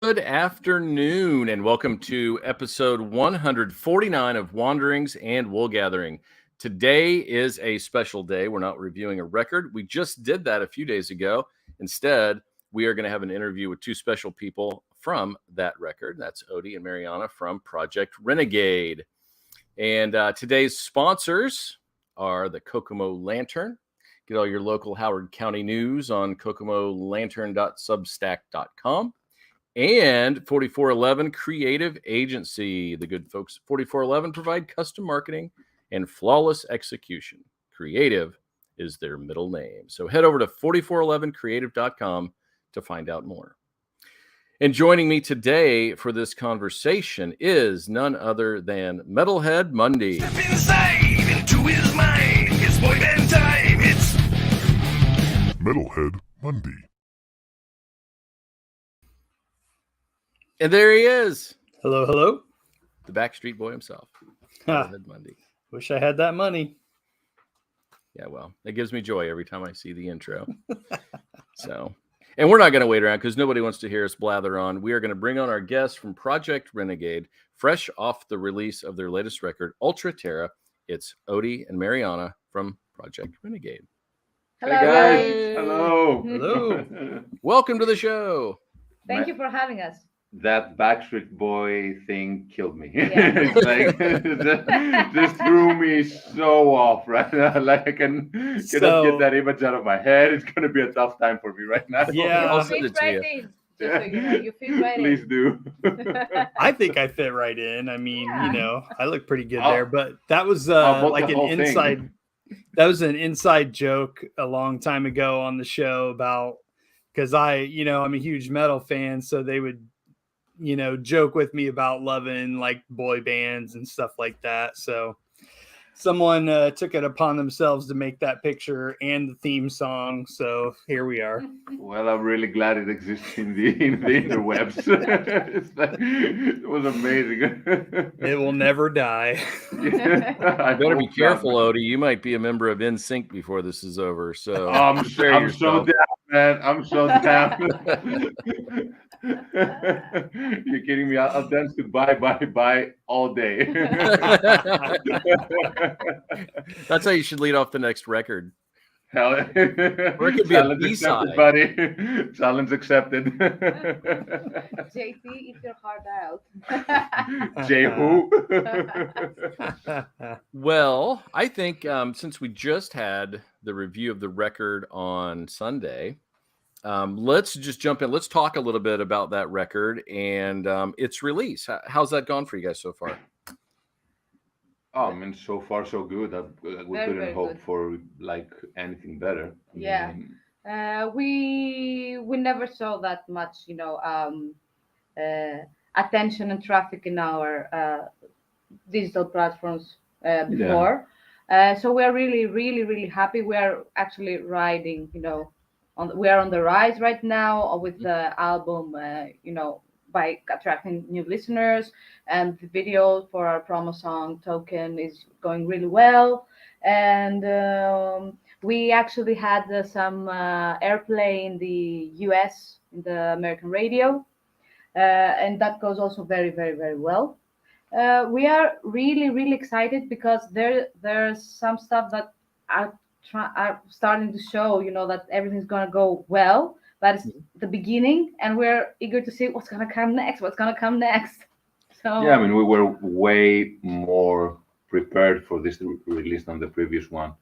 Good afternoon, and welcome to episode 149 of Wanderings and Wool Gathering. Today is a special day. We're not reviewing a record. We just did that a few days ago. Instead, we are going to have an interview with two special people from that record. That's Ody and Marianna from Project Renegade. And today's sponsors are the Kokomo Lantern. Get all your local Howard County news on kokomolantern.substack.com. And 4411 Creative Agency. The good folks at 4411 provide custom marketing and flawless execution. Creative is their middle name. So head over to 4411creative.com to find out more. And joining me today for this conversation is none other than Metalhead Mundy. Step inside into his mind. It's boy band time. It's Metalhead Mundy. And there he is, Hello, hello. the Backstreet Boy himself, Ha, Metalhead Mundy. wish I had that money. Yeah, well, it gives me joy every time I see the intro. And we're not going to wait around because nobody wants to hear us blather on. We are going to bring on our guests from Project Renegade, fresh off the release of their latest record, Ultra Terra. It's Ody and Marianna from Project Renegade. Hello, Hey guys. guys, hello. Hello. Welcome to the show. Thank you for having us. That Backstreet Boy thing killed me. Yeah. It's like just threw me so off right now. Like I cannot get that image out of my head. It's gonna be a tough time for me right now. Yeah. I'll You send fit it to right you. in. Just so you know, you fit right Please in. do. I think I fit right in. I mean, Yeah. I look pretty good I'll- there, but that was I'll vote like the an whole thing. inside. That was an inside joke a long time ago on the show about because I'm a huge metal fan, so they would, joke with me about loving like boy bands and stuff like that. So someone took it upon themselves to make that picture and the theme song. So here we are. Well, I'm really glad it exists in the interwebs. It was amazing. It will never die. I Better be hope careful, not. Odie. You might be a member of NSYNC before this is over. So I'm prepare so yourself. down, man. I'm so down. You're kidding me? I'll dance to bye all day. That's how you should lead off the next record. Hell, Or it could be a challenge B-side. accepted, buddy. Challenge accepted. JT, eat your heart out. Jay who? Well, I think since we just had the review of the record on Sunday, let's just jump in. Let's talk a little bit about that record and its release. How's that gone for you guys so far? Oh, I mean, so far so good. We Very, couldn't very hope good. for like anything better. I Yeah. mean, We never saw that much, attention and traffic in our digital platforms before. So we are really, really, really happy. We are actually riding, we are on the rise right now with the album, by attracting new listeners, and the video for our promo song Token is going really well. And we actually had some airplay in the US, in the American radio, and that goes also very, very, very well. We are really, really excited because there's some stuff that are starting to show, that everything's gonna go well, but it's the beginning, and we're eager to see what's gonna come next. So yeah, I mean, we were way more prepared for this release than the previous one.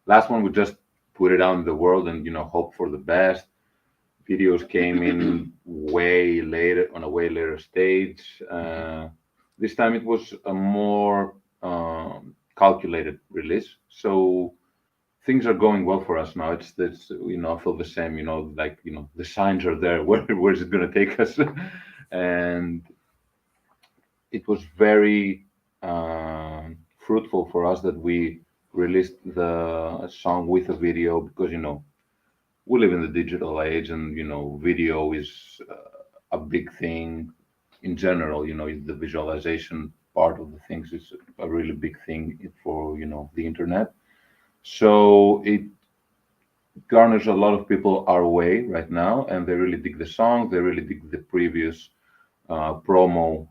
Last one, we just put it out in the world and hope for the best. Videos came in way later, on a way later stage. This time it was a more calculated release, so things are going well for us now. It's I feel the same. The signs are there. Where is it going to take us? And it was very fruitful for us that we released the song with a video because we live in the digital age, and video is a big thing in general. The visualization part of the things is a really big thing for the internet. So it garners a lot of people our way right now, and they really dig the song. They really dig the previous promo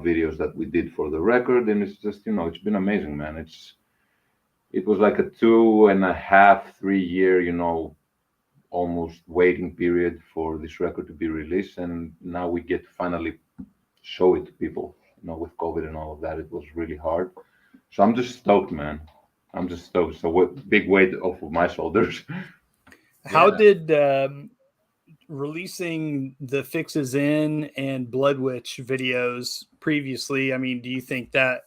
videos that we did for the record, and it's just it's been amazing, man. It was like a 2.5, 3 year, almost waiting period for this record to be released, and now we get to finally show it to people. With COVID and all of that, it was really hard. So I'm just stoked, man. I'm just stoked. So what big weight off of my shoulders. How did releasing the Fixes In and Blood Witch videos previously, I mean, do you think that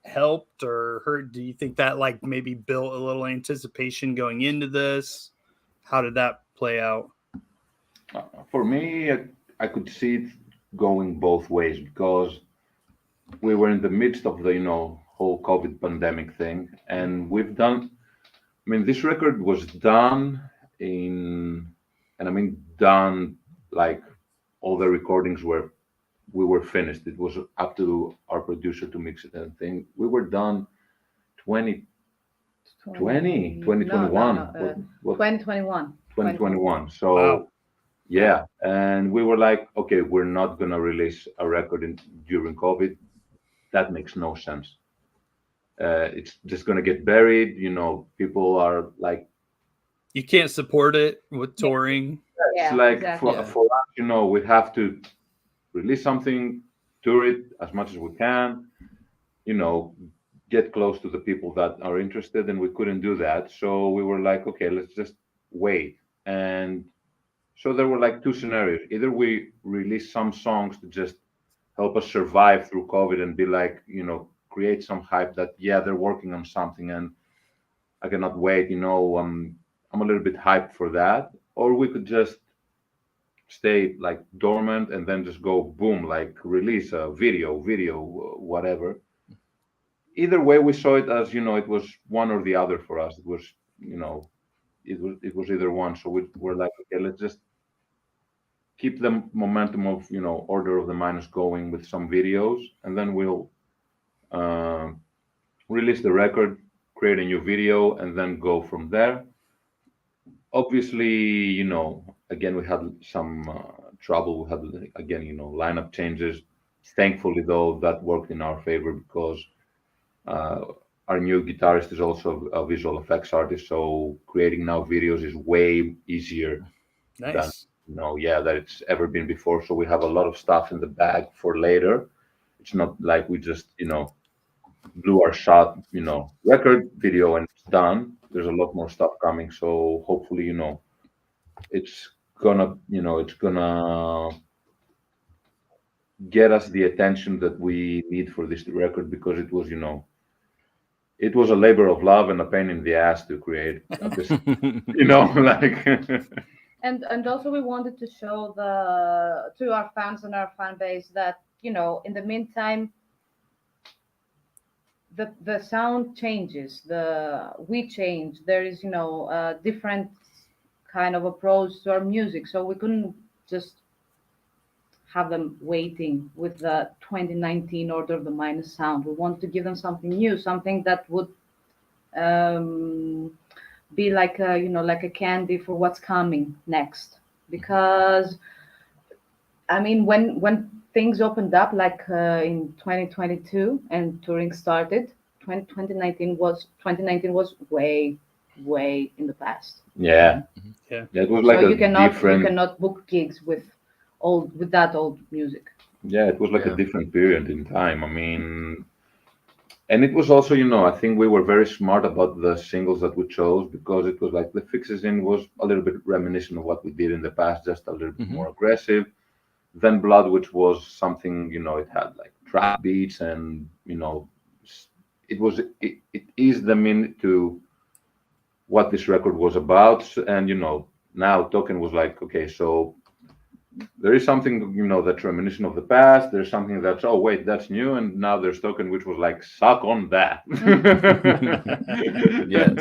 helped or hurt? Do you think that like maybe built a little anticipation going into this? How did that play out? For me, I could see it going both ways because we were in the midst of the whole COVID pandemic thing, and we've done. I mean, this record was done done like all the recordings we were finished. It was up to our producer to mix it and thing. We were done 2021. What? 2021. 2021. So Wow. yeah, and we were like, okay, we're not gonna release a record during COVID. That makes no sense. It's just gonna get buried. People are like, You can't support it with touring. it's Yeah, like exactly. for us, we have to release something, tour it as much as we can, get close to the people that are interested, and we couldn't do that. So we were like, okay, let's just wait. And so there were like two scenarios. Either we release some songs to just help us survive through COVID and be like, create some hype that, yeah, they're working on something and I cannot wait, I'm a little bit hyped for that. Or we could just stay like dormant and then just go boom, like release a video, whatever. Either way, we saw it as, it was one or the other for us. It was, it was either one. So we were like, okay, let's just keep the momentum of, Order of the Minus going with some videos, and then we'll release the record, create a new video, and then go from there. Obviously, again, we had some trouble. We had, again, lineup changes. Thankfully, though, that worked in our favor because our new guitarist is also a visual effects artist. So creating now videos is way easier Nice. that it's ever been before. So we have a lot of stuff in the bag for later. It's not like we just, blew our shot, record video and it's done. There's a lot more stuff coming. So hopefully, it's gonna get us the attention that we need for this record, because it was, it was a labor of love and a pain in the ass to create. This, like. And also we wanted to show to our fans and our fan base that in the meantime the sound changes, we change. There is a different kind of approach to our music, so we couldn't just have them waiting with the 2019 Order of the Minus sound. We want to give them something new, something that would be like a candy for what's coming next. Because I mean, when things opened up, like in 2022 and touring started, 2019 was way in the past. Yeah. Yeah. It was like So a you different. cannot book gigs with that old music. Yeah, it was like Yeah. a different period in time. I mean, and it was also, I think we were very smart about the singles that we chose, because it was like the Fixes In was a little bit reminiscent of what we did in the past, just a little bit Mhm. more aggressive. Then Blood, which was something, it had like trap beats and, it eased them into what this record was about. And, now Token was like, okay, so there is something, that's reminiscent of the past. There's something that's, oh, wait, that's new. And now there's Token, which was like, suck on that. Yes.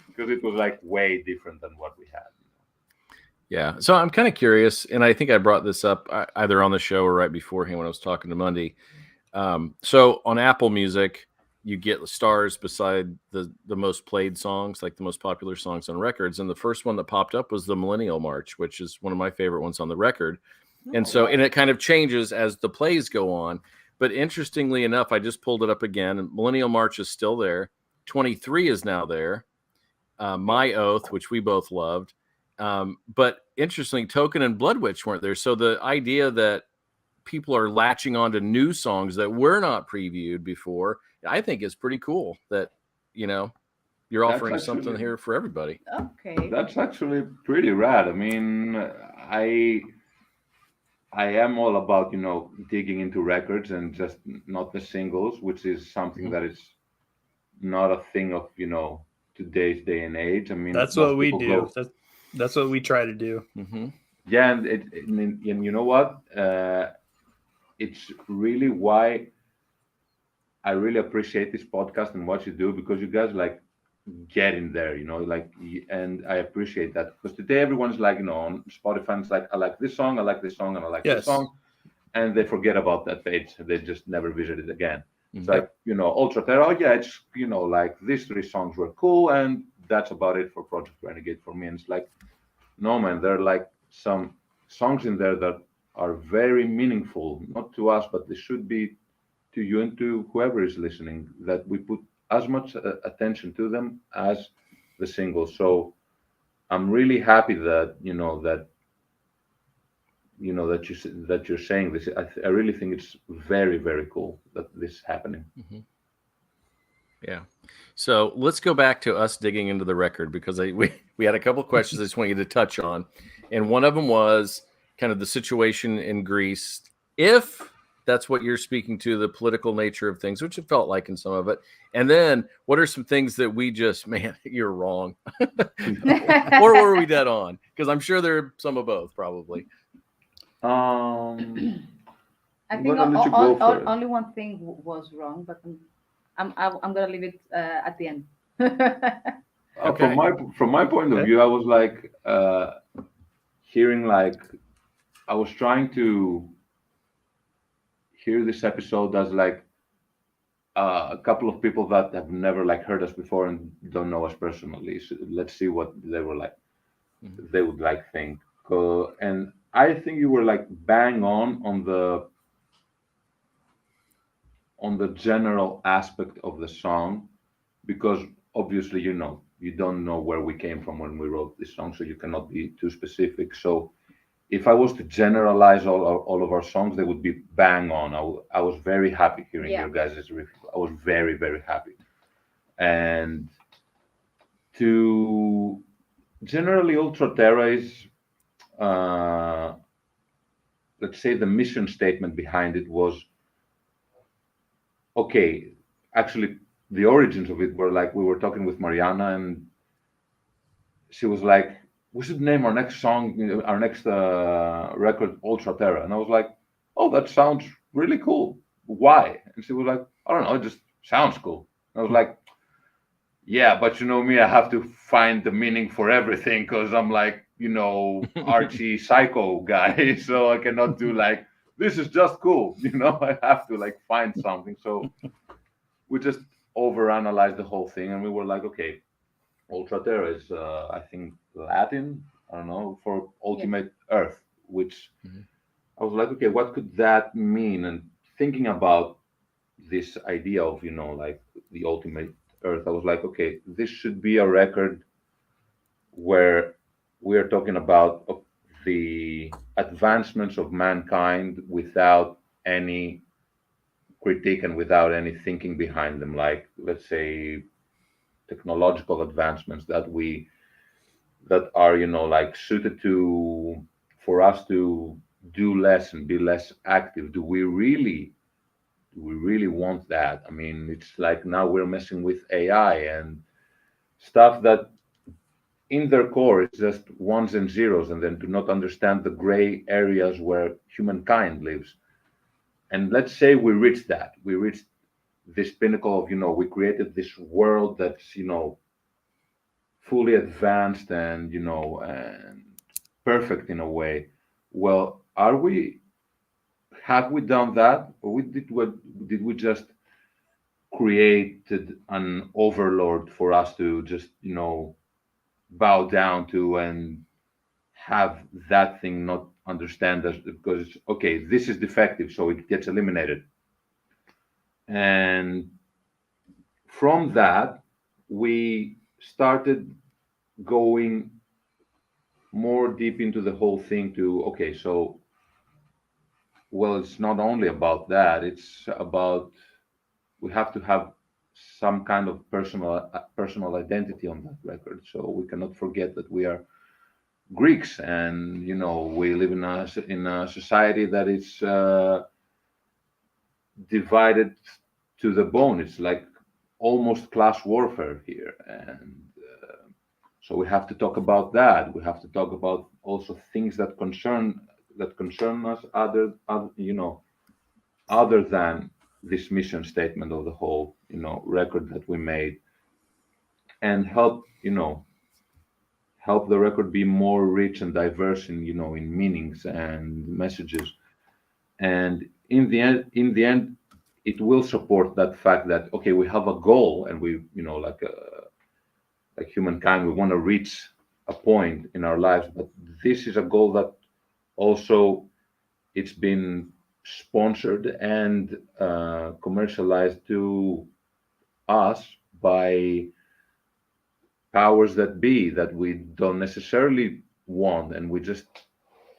Because it was like way different than what we had. Yeah. So I'm kind of curious, and I think I brought this up either on the show or right beforehand when I was talking to Mundy. So on Apple Music, you get stars beside the most played songs, like the most popular songs on records. And the first one that popped up was the Millennial March, which is one of my favorite ones on the record. And so, and it kind of changes as the plays go on. But interestingly enough, I just pulled it up again, and Millennial March is still there. 23 is now there. My Oath, which we both loved. But interestingly, Token and Blood Witch weren't there. So the idea that people are latching on to new songs that were not previewed before, I think is pretty cool that, you know, you're offering something here for everybody. Okay. That's actually pretty rad. I mean, I am all about, you know, digging into records and just not the singles, which is something that is not a thing of, you know, today's day and age. I mean, that's what we do. That's what we try to do. Yeah, and you know what? It's really why I really appreciate this podcast and what you do, because you guys like get in there, you know, like, and I appreciate that, because today everyone's like, you know, on Spotify, it's like, I like this song, I like this song, and I like this song, and they forget about that page. They just never visit it again. It's like, you know, Ultra Terra, oh yeah, it's, you know, like these 3 songs were cool, and that's about it for Project Renegade for me. And it's like, no man, there are like some songs in there that are very meaningful, not to us, but they should be to you and to whoever is listening, that we put as much attention to them as the singles. So I'm really happy that, you know, that you're saying this. I really think it's very, very cool that this is happening. Yeah. So let's go back to us digging into the record, because we had a couple of questions I just want you to touch on. And one of them was kind of the situation in Greece. If that's what you're speaking to, the political nature of things, which it felt like in some of it. And then what are some things that we just, man, you're wrong. Or were we dead on? Because I'm sure there are some of both, probably. I think only one thing was wrong, but I'm gonna leave it at the end. Okay. From my point of view, I was like hearing, like, I was trying to hear this episode as like a couple of people that have never like heard us before and don't know us personally. So let's see what they were like. They would like think. And I think you were like bang on the general aspect of the song, because obviously, you know, you don't know where we came from when we wrote this song, so you cannot be too specific. So if I was to generalize all of our songs, they would be bang on. I was very happy hearing your guys' review. I was very, very happy. And to generally, Ultra Terra is, let's say, the mission statement behind it was, okay, actually, the origins of it were like, we were talking with Marianna, and she was like, we should name our next song, our next record, Ultra Terra. And I was like, oh, that sounds really cool. Why? And she was like, I don't know, it just sounds cool. And I was like, yeah, but you know me, I have to find the meaning for everything, because I'm like, you know, Archie psycho guy. So I cannot do like, this is just cool. You know, I have to like find something. So we just overanalyzed the whole thing, and we were like, okay, Ultra Terra is, I think, Latin, I don't know, for ultimate Earth, which I was like, okay, what could that mean? And thinking about this idea of, you know, like the ultimate Earth, I was like, okay, this should be a record where we are talking about the advancements of mankind without any critique and without any thinking behind them, like, let's say, technological advancements that are, you know, like suited to, for us to do less and be less active. Do we really want that? I mean, it's like now we're messing with AI and stuff that in their core is just ones and zeros, and then do not understand the gray areas where humankind lives. And let's say we reached this pinnacle of, you know, we created this world that's, you know, fully advanced and, you know, and perfect in a way. Well, have we done that, or did we just created an overlord for us to just, you know, bow down to and have that thing not understand that, because okay, this is defective, so it gets eliminated. And from that, we started going more deep into the whole thing to, okay, so, well, it's not only about that, it's about, we have to have some kind of personal identity on that record. So we cannot forget that we are Greeks, and we live in a society that is divided to the bone. It's like almost class warfare here, and so we have to talk about that. We have to talk about also things that concern us, other than this mission statement of the whole record that we made, and help the record be more rich and diverse in meanings and messages. And in the end, it will support that fact that, okay, we have a goal, and we like humankind, we want to reach a point in our lives, but this is a goal that also it's been sponsored and commercialized to us by powers that be that we don't necessarily want, and we just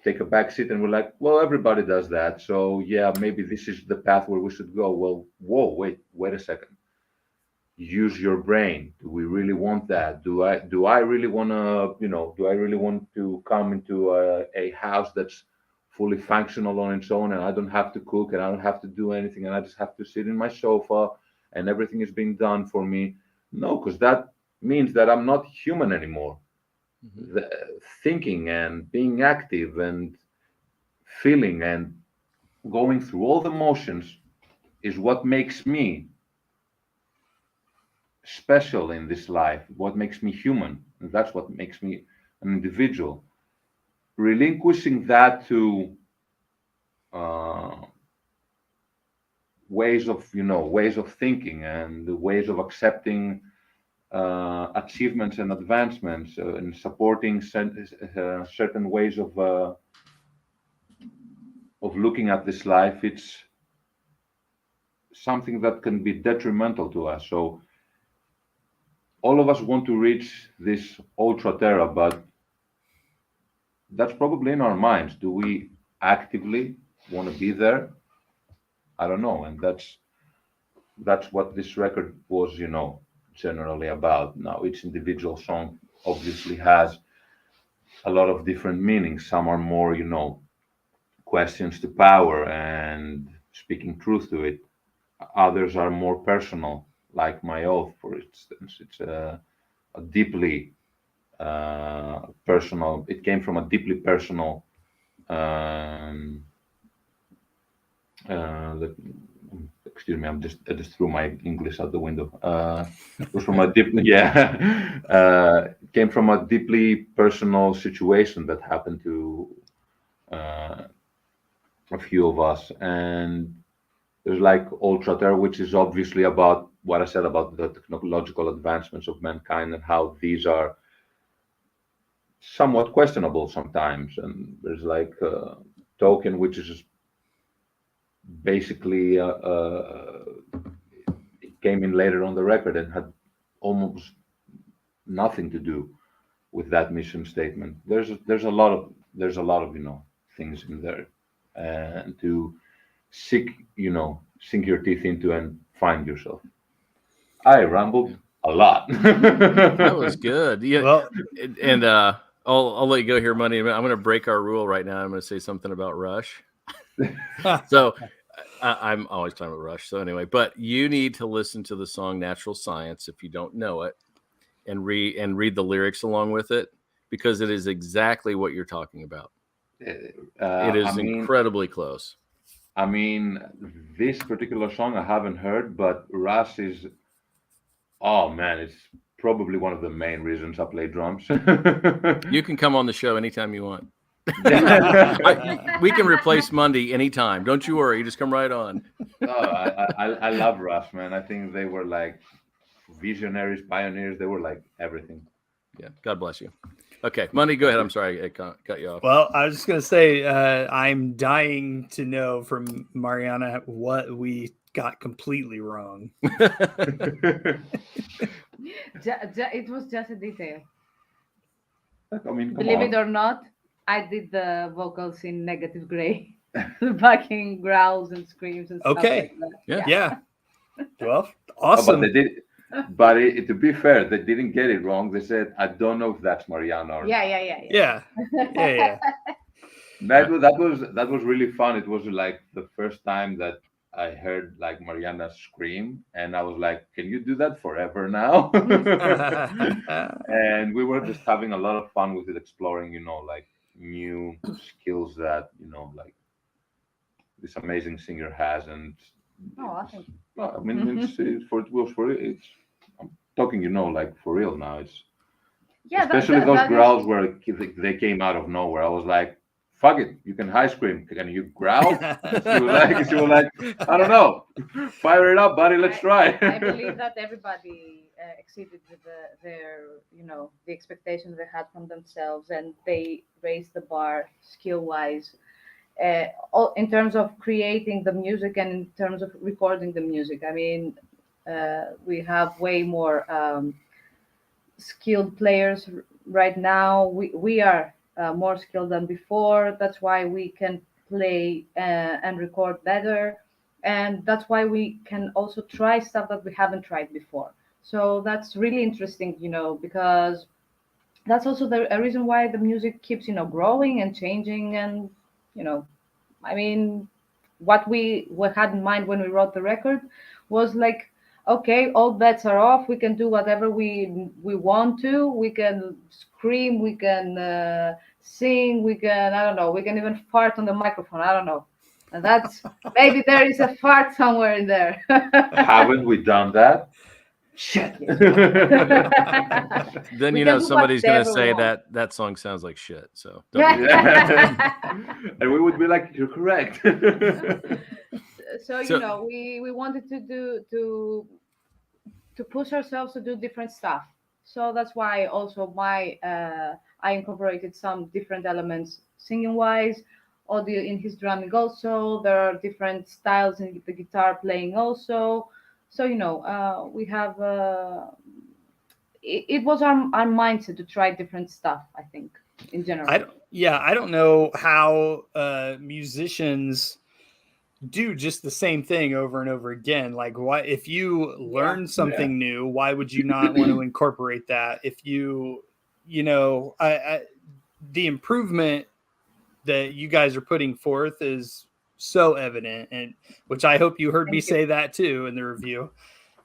take a back seat and we're like, well, everybody does that, so yeah, maybe this is the path where we should go. Well, whoa, wait a second. Use your brain. Do we really want that? Do I really want to, do I really want to come into a house that's fully functional on its own, and I don't have to cook, and I don't have to do anything, and I just have to sit in my sofa and everything is being done for me? No, because that means that I'm not human anymore. Mm-hmm. Thinking and being active and feeling and going through all the motions is what makes me special in this life, what makes me human, and that's what makes me an individual. Relinquishing that to ways of thinking and the ways of accepting achievements and advancements, and supporting certain ways of looking at this life, it's something that can be detrimental to us. So all of us want to reach this ultra terra, but that's probably in our minds. Do we actively want to be there? I don't know. And that's what this record was, generally about. Now, each individual song obviously has a lot of different meanings. Some are more, questions to power and speaking truth to it. Others are more personal, like My Oath, for instance. It's a deeply personal. It came from a deeply personal. Excuse me, I just threw my English out the window. It was from a deep, it came from a deeply personal situation that happened to a few of us, and there's like Ultra Terra, which is obviously about what I said about the technological advancements of mankind and how these are somewhat questionable sometimes. And there's like Token, which is basically it came in later on the record and had almost nothing to do with that mission statement. There's a lot of things in there, and to sink your teeth into and find yourself. I rambled a lot. That was good. Yeah, Well, and I'll let you go here, Money. I'm going to break our rule right now. I'm going to say something about Rush. So I'm always talking about Rush. So anyway, but you need to listen to the song "Natural Science" if you don't know it, and read the lyrics along with it, because it is exactly what you're talking about. It is incredibly close. I mean, this particular song I haven't heard, but Rush is, oh man, it's probably one of the main reasons I play drums. You can come on the show anytime you want. We can replace Mundy anytime. Don't you worry. You just come right on. I love Rush, man. I think they were like visionaries, pioneers. They were like everything. Yeah. God bless you. Okay, Mundy, go ahead. I'm sorry I cut you off. Well, I was just going to say, I'm dying to know from Marianna what we got completely wrong. It was just a detail. I mean, come Believe on. it or not, I did the vocals in negative gray, backing growls and screams and stuff Okay. like that. Yeah. Well, Oh, but awesome. they did. But to be fair, they didn't get it wrong. They said, "I don't know if that's Marianna or not." Yeah. That was really fun. It was like the first time that I heard like Marianna scream, and I was like, "Can you do that forever now?" And we were just having a lot of fun with it, exploring, like new skills that like this amazing singer has. And Oh, I think. well, I mean, it's I'm talking, like for real now. It's Yeah, especially those that growls where they came out of nowhere. I was like, "Fuck it, you can high scream. Can you growl?" She was like, "I don't know. Fire it up, buddy. Let's try." I believe that everybody exceeded with their, the expectations they had from themselves, and they raised the bar skill-wise, in terms of creating the music and in terms of recording the music. I mean, we have way more skilled players right now. We are more skilled than before. That's why we can play and record better, and that's why we can also try stuff that we haven't tried before. So that's really interesting, because that's also a reason why the music keeps, growing and changing. And you know I mean, what we had in mind when we wrote the record was like, okay, all bets are off. We can do whatever we want to. We can scream. We can sing. We can, I don't know. We can even fart on the microphone. I don't know. And that's maybe there is a fart somewhere in there. Haven't we done that? Shit. Then We can do somebody's gonna whatever we say want. that song sounds like shit. So don't do that. Yeah. And we would be like, "You're correct." So So- we wanted to push ourselves to do different stuff. So that's why also I incorporated some different elements singing wise, audio in his drumming also. There are different styles in the guitar playing also. So we have it was our mindset to try different stuff, I think, in general. I don't know how musicians do just the same thing over and over again. Like, why, if you learn something new, why would you not want to incorporate that? If you, the improvement that you guys are putting forth is so evident, and which I hope you heard me say that too in the review.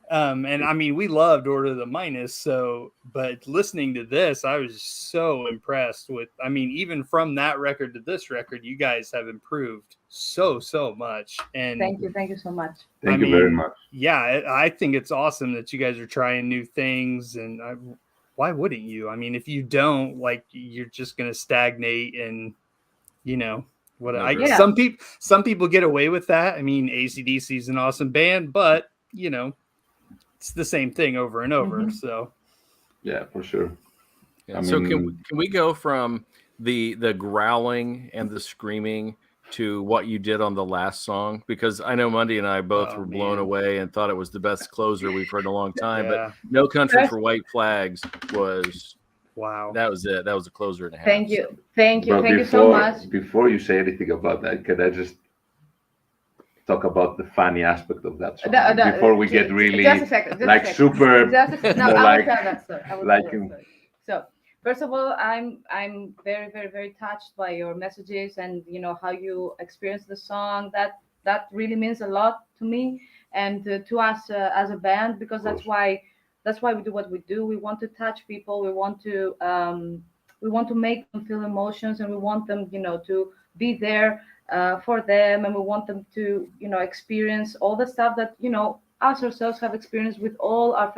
And I mean, we loved Order of the Minus. So, but listening to this, I was so impressed with, I mean, even from that record to this record, you guys have improved so much. And Thank you so much. Thank you very much. Yeah, I think it's awesome that you guys are trying new things. And why wouldn't you? I mean, if you don't, like, you're just going to stagnate. And, some people get away with that. I mean, AC/DC is an awesome band, but, it's the same thing over and over. Mm-hmm. So yeah, for sure. Yeah. So can we go from the growling and the screaming to what you did on the last song? Because I know Mundy and I both were blown away and thought it was the best closer we've heard in a long time. But No Country for White Flags was wow. That was it. That was a closer and a half. Thank you so much. Before you say anything about that, can I just talk about the funny aspect of that song before we get really super So first of all, I'm very very touched by your messages and how you experience the song. That really means a lot to me and to us as a band, because that's why we do what we do. We want to touch people. We want to make them feel emotions, and we want them to be there for them, and we want them to experience all the stuff that us ourselves have experienced with all of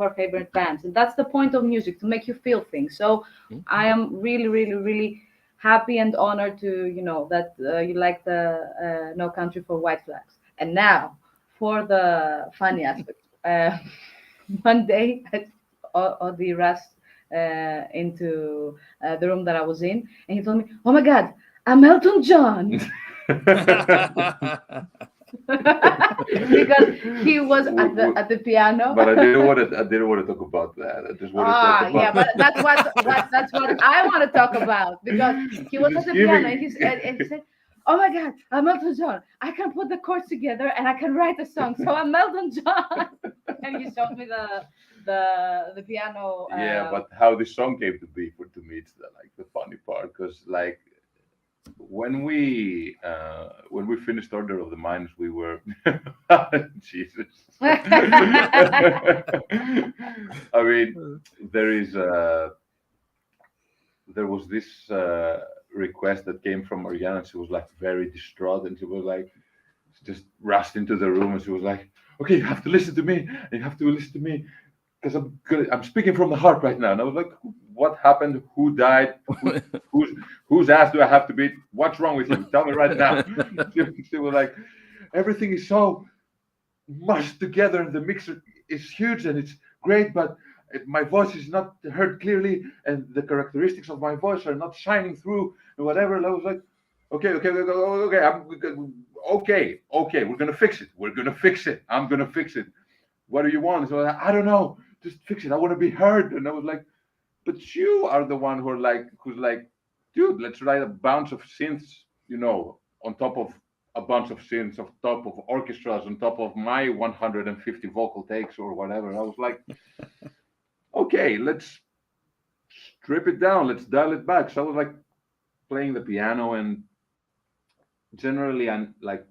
our favorite bands. And that's the point of music, to make you feel things. So I am really really really happy and honored to that you like the No Country for White Flags. And now for the funny aspect. One day Ody into the room that I was in, and he told me, "Oh my God, I'm Elton John," because he was at the piano. But I didn't want to. I didn't want to talk about that. I just wanted to talk about. Yeah, but that's what I want to talk about, because he was at Just the giving- piano and he said, "Oh my God, I'm Elton John. I can put the chords together and I can write a song. So I'm Elton John." And he showed me the piano. Yeah, but how the song came to be to me, it's the funny part, because when we finished Order of the Minds, we were Jesus. I mean, there was this request that came from Marianna. She was like very distraught, and she was like, she just rushed into the room, and she was like, "Okay, you have to listen to me. You have to listen to me, because I'm speaking from the heart right now." And I was like, "What happened? Who died? Whose ass do I have to beat? What's wrong with you? Tell me right now." She was like, "Everything is so mushed together, and the mixer is huge, and it's great, but my voice is not heard clearly, and the characteristics of my voice are not shining through, and whatever." And I was like, "Okay, okay, we're gonna fix it. We're gonna fix it. I'm gonna fix it. What do you want?" So I don't know. Just fix it. I want to be heard." And I was like, "But you are the one who's like, dude, let's write a bunch of synths, on top of a bunch of synths, on top of orchestras, on top of my 150 vocal takes or whatever." I was like, "Okay, let's strip it down. Let's dial it back." So I was like playing the piano, and generally I'm like,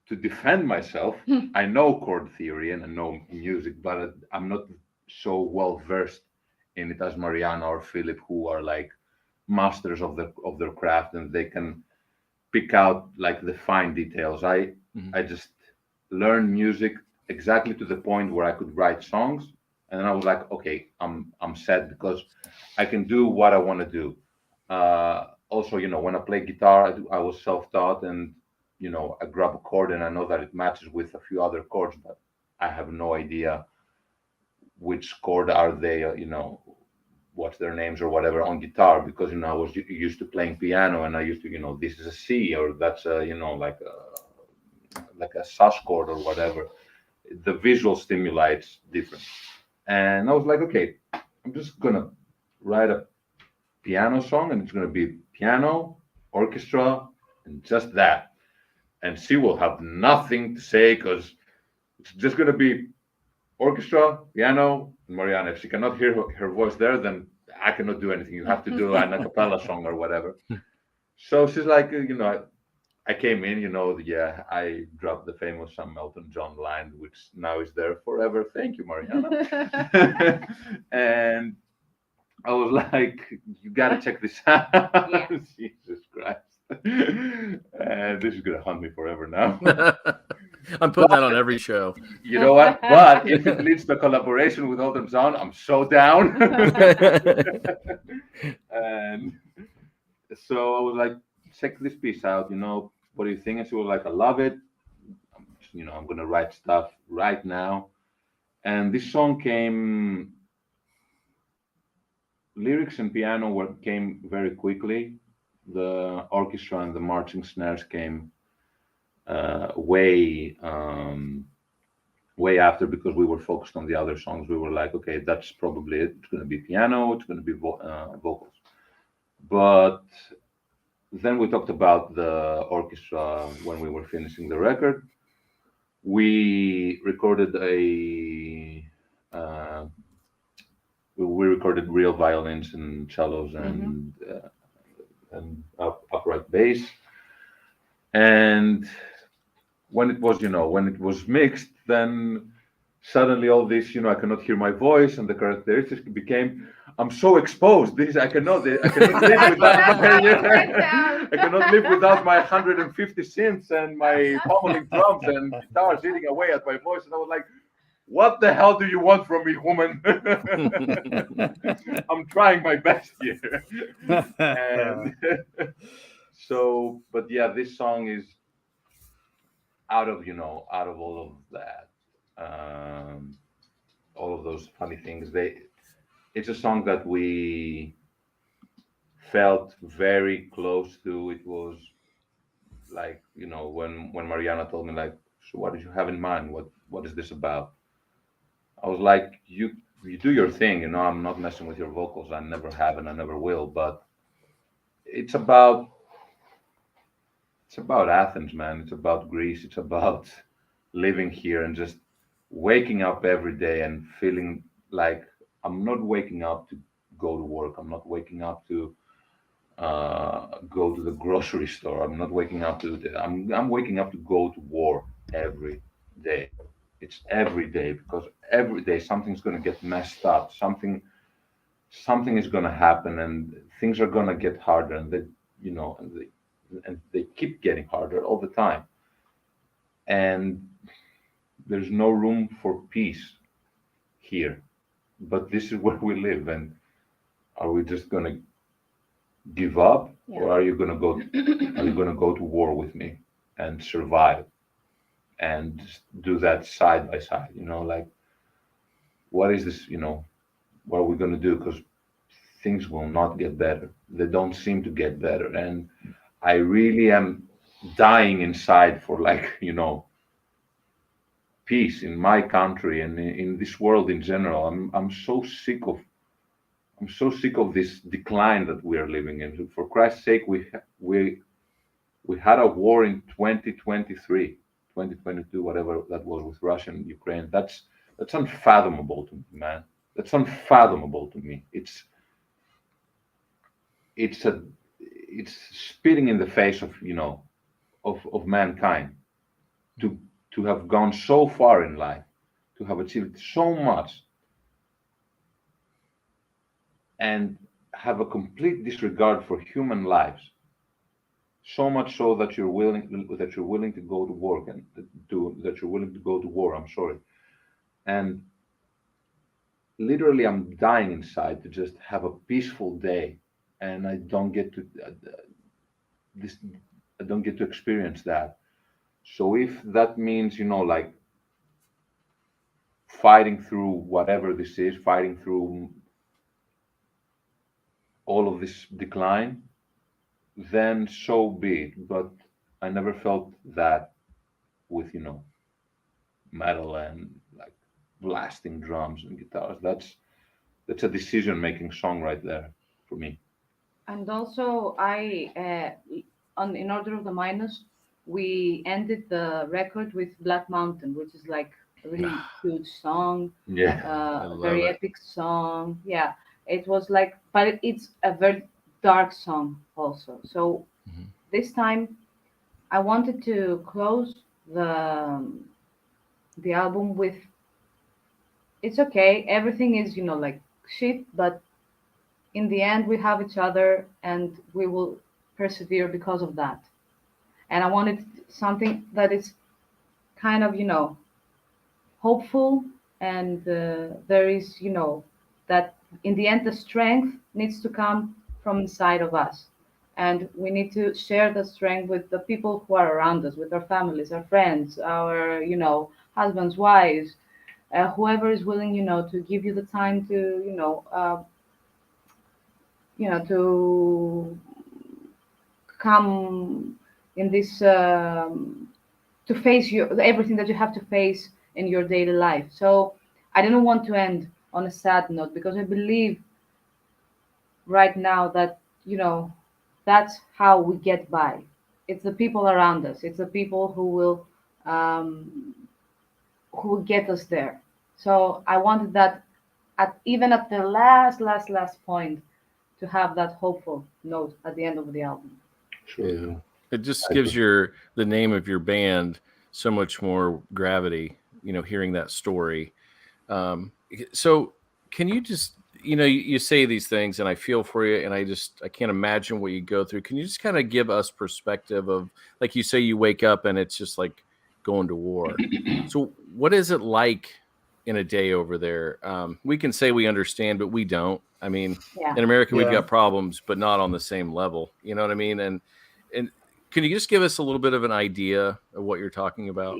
to defend myself, I know chord theory and I know music, but I'm not so well versed in it as Marianna or Philip, who are like masters of their craft, and they can pick out like the fine details. I just learned music exactly to the point where I could write songs, and then I was like, "Okay, I'm set, because I can do what I want to do." Also, when I play guitar, I was self-taught, and I grab a chord and I know that it matches with a few other chords, but I have no idea which chord are they, what's their names or whatever on guitar, because I was used to playing piano, and I used to, this is a C, or that's a, like a sus chord or whatever. The visual stimuli is different, and I was like, "Okay, I'm just gonna write a piano song, and it's gonna be piano, orchestra, and just that, and she will have nothing to say, because it's just gonna be orchestra, piano, and Marianna. If she cannot hear her voice there, then I cannot do anything. You have to do an a cappella song or whatever." So she's like, I came in, I dropped the famous "I'm Elton John" line, which now is there forever. Thank you, Marianna. And I was like, "You gotta check this out." Yeah. Jesus Christ. This is gonna haunt me forever now. I'm putting that on every show. You know what? But if it leads to a collaboration with Elton John, I'm so down. And so I was like, "Check this piece out. What do you think?" And she was like, "I love it. I'm gonna write stuff right now." And this song came. Lyrics and piano came very quickly. The orchestra and the marching snares came way after, because we were focused on the other songs. We were like, "Okay, that's probably it. It's going to be piano. It's going to be vocals." But then we talked about the orchestra when we were finishing the record. We recorded we recorded real violins and cellos and upright bass. And when it was mixed, then suddenly all this, I cannot hear my voice, and the characteristics became, I'm so exposed. I cannot live without I cannot live without my 150 synths and my pummeling drums and guitars eating away at my voice. And I was like, "What the hell do you want from me, woman?" I'm trying my best here. And but yeah, this song is out of all of that, all of those funny things. it's a song that we felt very close to. It was like, when Mariana told me, like, so what did you have in mind? What is this about? I was like, you do your thing, I'm not messing with your vocals. I never have and I never will. But it's about it's about Athens, man. It's about Greece. It's about living here and just waking up every day and feeling like I'm not waking up to go to work. I'm not waking up to go to the grocery store. I'm not waking up to I'm waking up to go to war every day. It's every day, because every day something's going to get messed up. Something is going to happen, and things are going to get harder, and they keep getting harder all the time. And there's no room for peace here. But this is where we live, and are we just going to give up, or are you going to go to war with me and survive and just do that side by side, like, what is this, what are we going to do? Because things will not get better. They don't seem to get better, and I really am dying inside for, like, peace in my country and in this world in general. I'm so sick of this decline that we are living in. For Christ's sake, we had a war in 2023, 2022, whatever that was, with Russia and Ukraine. That's unfathomable to me, man. That's unfathomable to me. It's spitting in the face of of mankind, to have gone so far in life, to have achieved so much, and have a complete disregard for human lives. So much so that you're willing to go to work and that you're willing to go to war. I'm sorry, and literally, I'm dying inside to just have a peaceful day, and I don't get to this. I don't get to experience that. So if that means, like, fighting through whatever this is, fighting through all of this decline, then so be it. But I never felt that with, metal and, like, blasting drums and guitars. That's a decision-making song right there for me. And also, in order of the minus, we ended the record with Black Mountain, which is like a really huge song, Yeah. very epic song. Yeah, it was like, but it's a very dark song also. So this time, I wanted to close the album with, it's okay, everything is, like, shit, but in the end we have each other and we will persevere because of that. And I wanted something that is kind of, hopeful, and there is, that in the end the strength needs to come from inside of us, and we need to share the strength with the people who are around us, with our families, our friends, our, husbands, wives, whoever is willing, to give you the time to, to come in this, to face everything that you have to face in your daily life. So I didn't want to end on a sad note, because I believe right now that, that's how we get by. It's the people around us. It's the people um, who will get us there. So I wanted that, even at the last point, to have that hopeful note at the end of the album. Sure. Yeah. It just gives the name of your band so much more gravity, hearing that story. So can you just, you say these things and I feel for you, and I can't imagine what you go through. Can you just kind of give us perspective of, like you say, you wake up and it's just like going to war. So what is it like in a day over there? We can say we understand, but we don't. I mean, in America, we've got problems, but not on the same level. You know what I mean? And can you just give us a little bit of an idea of what you're talking about?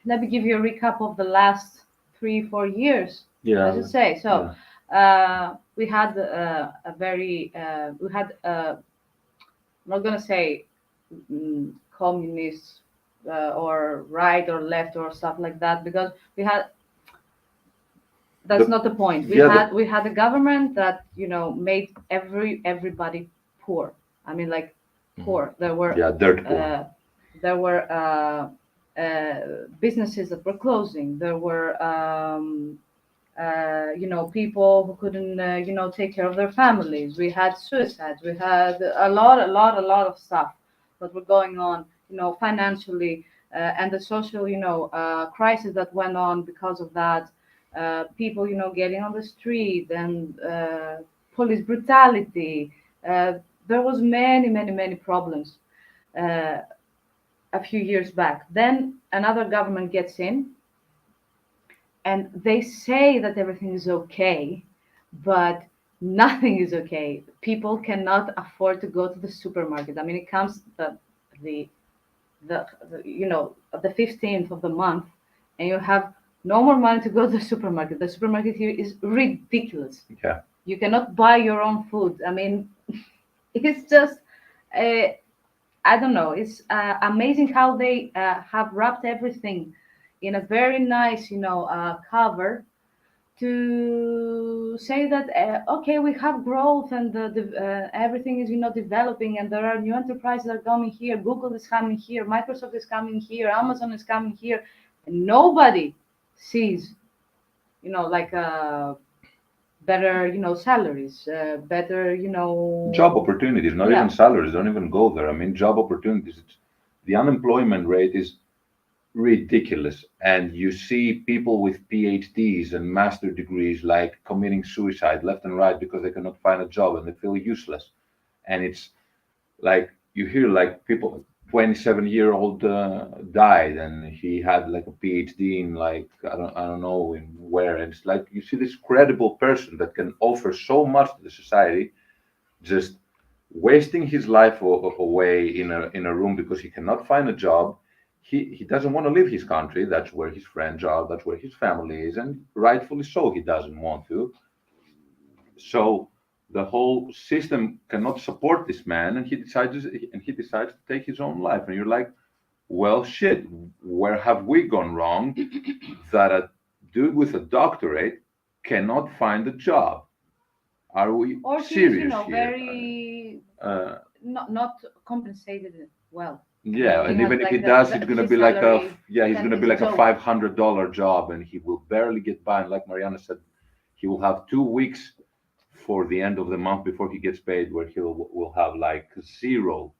Let me give you a recap of the last 3-4 years. Yeah. I should say. So we had a very we had I'm not gonna say communist or right or left or stuff like that, because we had that's not the point. We had a government that, you know, made everybody poor. I mean, like, poor. There were dirt poor. there were businesses that were closing. There were you know, people who couldn't you know, take care of their families. We had suicides. We had a lot of stuff that were going on, you know, financially, and the social, you know, crisis that went on because of that. People, you know, getting on the street, and police brutality. There was many problems uh, a few years back. Then another government gets in, and they say that everything is okay, but nothing is okay. People cannot afford to go to the supermarket. I mean, it comes the, the you know, the 15th of the month, and you have no more money to go to the supermarket. The supermarket here is ridiculous. Yeah. You cannot buy your own food. I mean, it's just uh, I don't know. It's amazing how they have wrapped everything in a very nice, you know, cover, to say that okay, we have growth, and everything is, you know, developing, and there are new enterprises that are coming here. Google is coming here. Microsoft is coming here. Amazon is coming here. And nobody sees, you know, like better, you know, salaries, better, you know, Job opportunities, not Yeah. even salaries, don't even go there. I mean, job opportunities. The unemployment rate is ridiculous, and you see people with PhDs and master degrees like committing suicide left and right because they cannot find a job and they feel useless. And it's like you hear like people, 27-year-old died, and he had like a PhD in like I don't know in where. And it's like you see this credible person that can offer so much to the society, just wasting his life away in a room because he cannot find a job. He doesn't want to leave his country. That's where his friends are. That's where his family is, and rightfully so. He doesn't want to. So the whole system cannot support this man, and he decides to take his own life. And you're like, well, shit. Where have we gone wrong? That a dude with a doctorate cannot find a job. Are we or he's, you serious know, here? very Uh, not compensated well. yeah, He and has even if like he does, it's gonna his be like salary, he's then gonna is be a like a joke. $500 job, and he will barely get by. And like Mariana said, he will have 2 weeks for the end of the month before he gets paid, where he will have like zero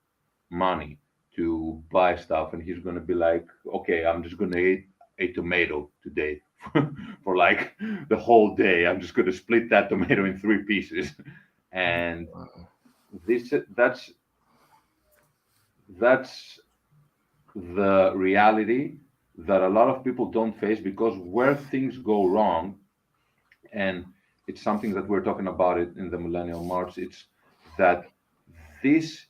money to buy stuff, and he's gonna be like, okay, I'm just gonna eat a tomato today for like the whole day. I'm just gonna split that tomato in 3 pieces, and this that's the reality that a lot of people don't face, because where things go wrong, and it's something that we're talking about it in the Millennial March, it's that this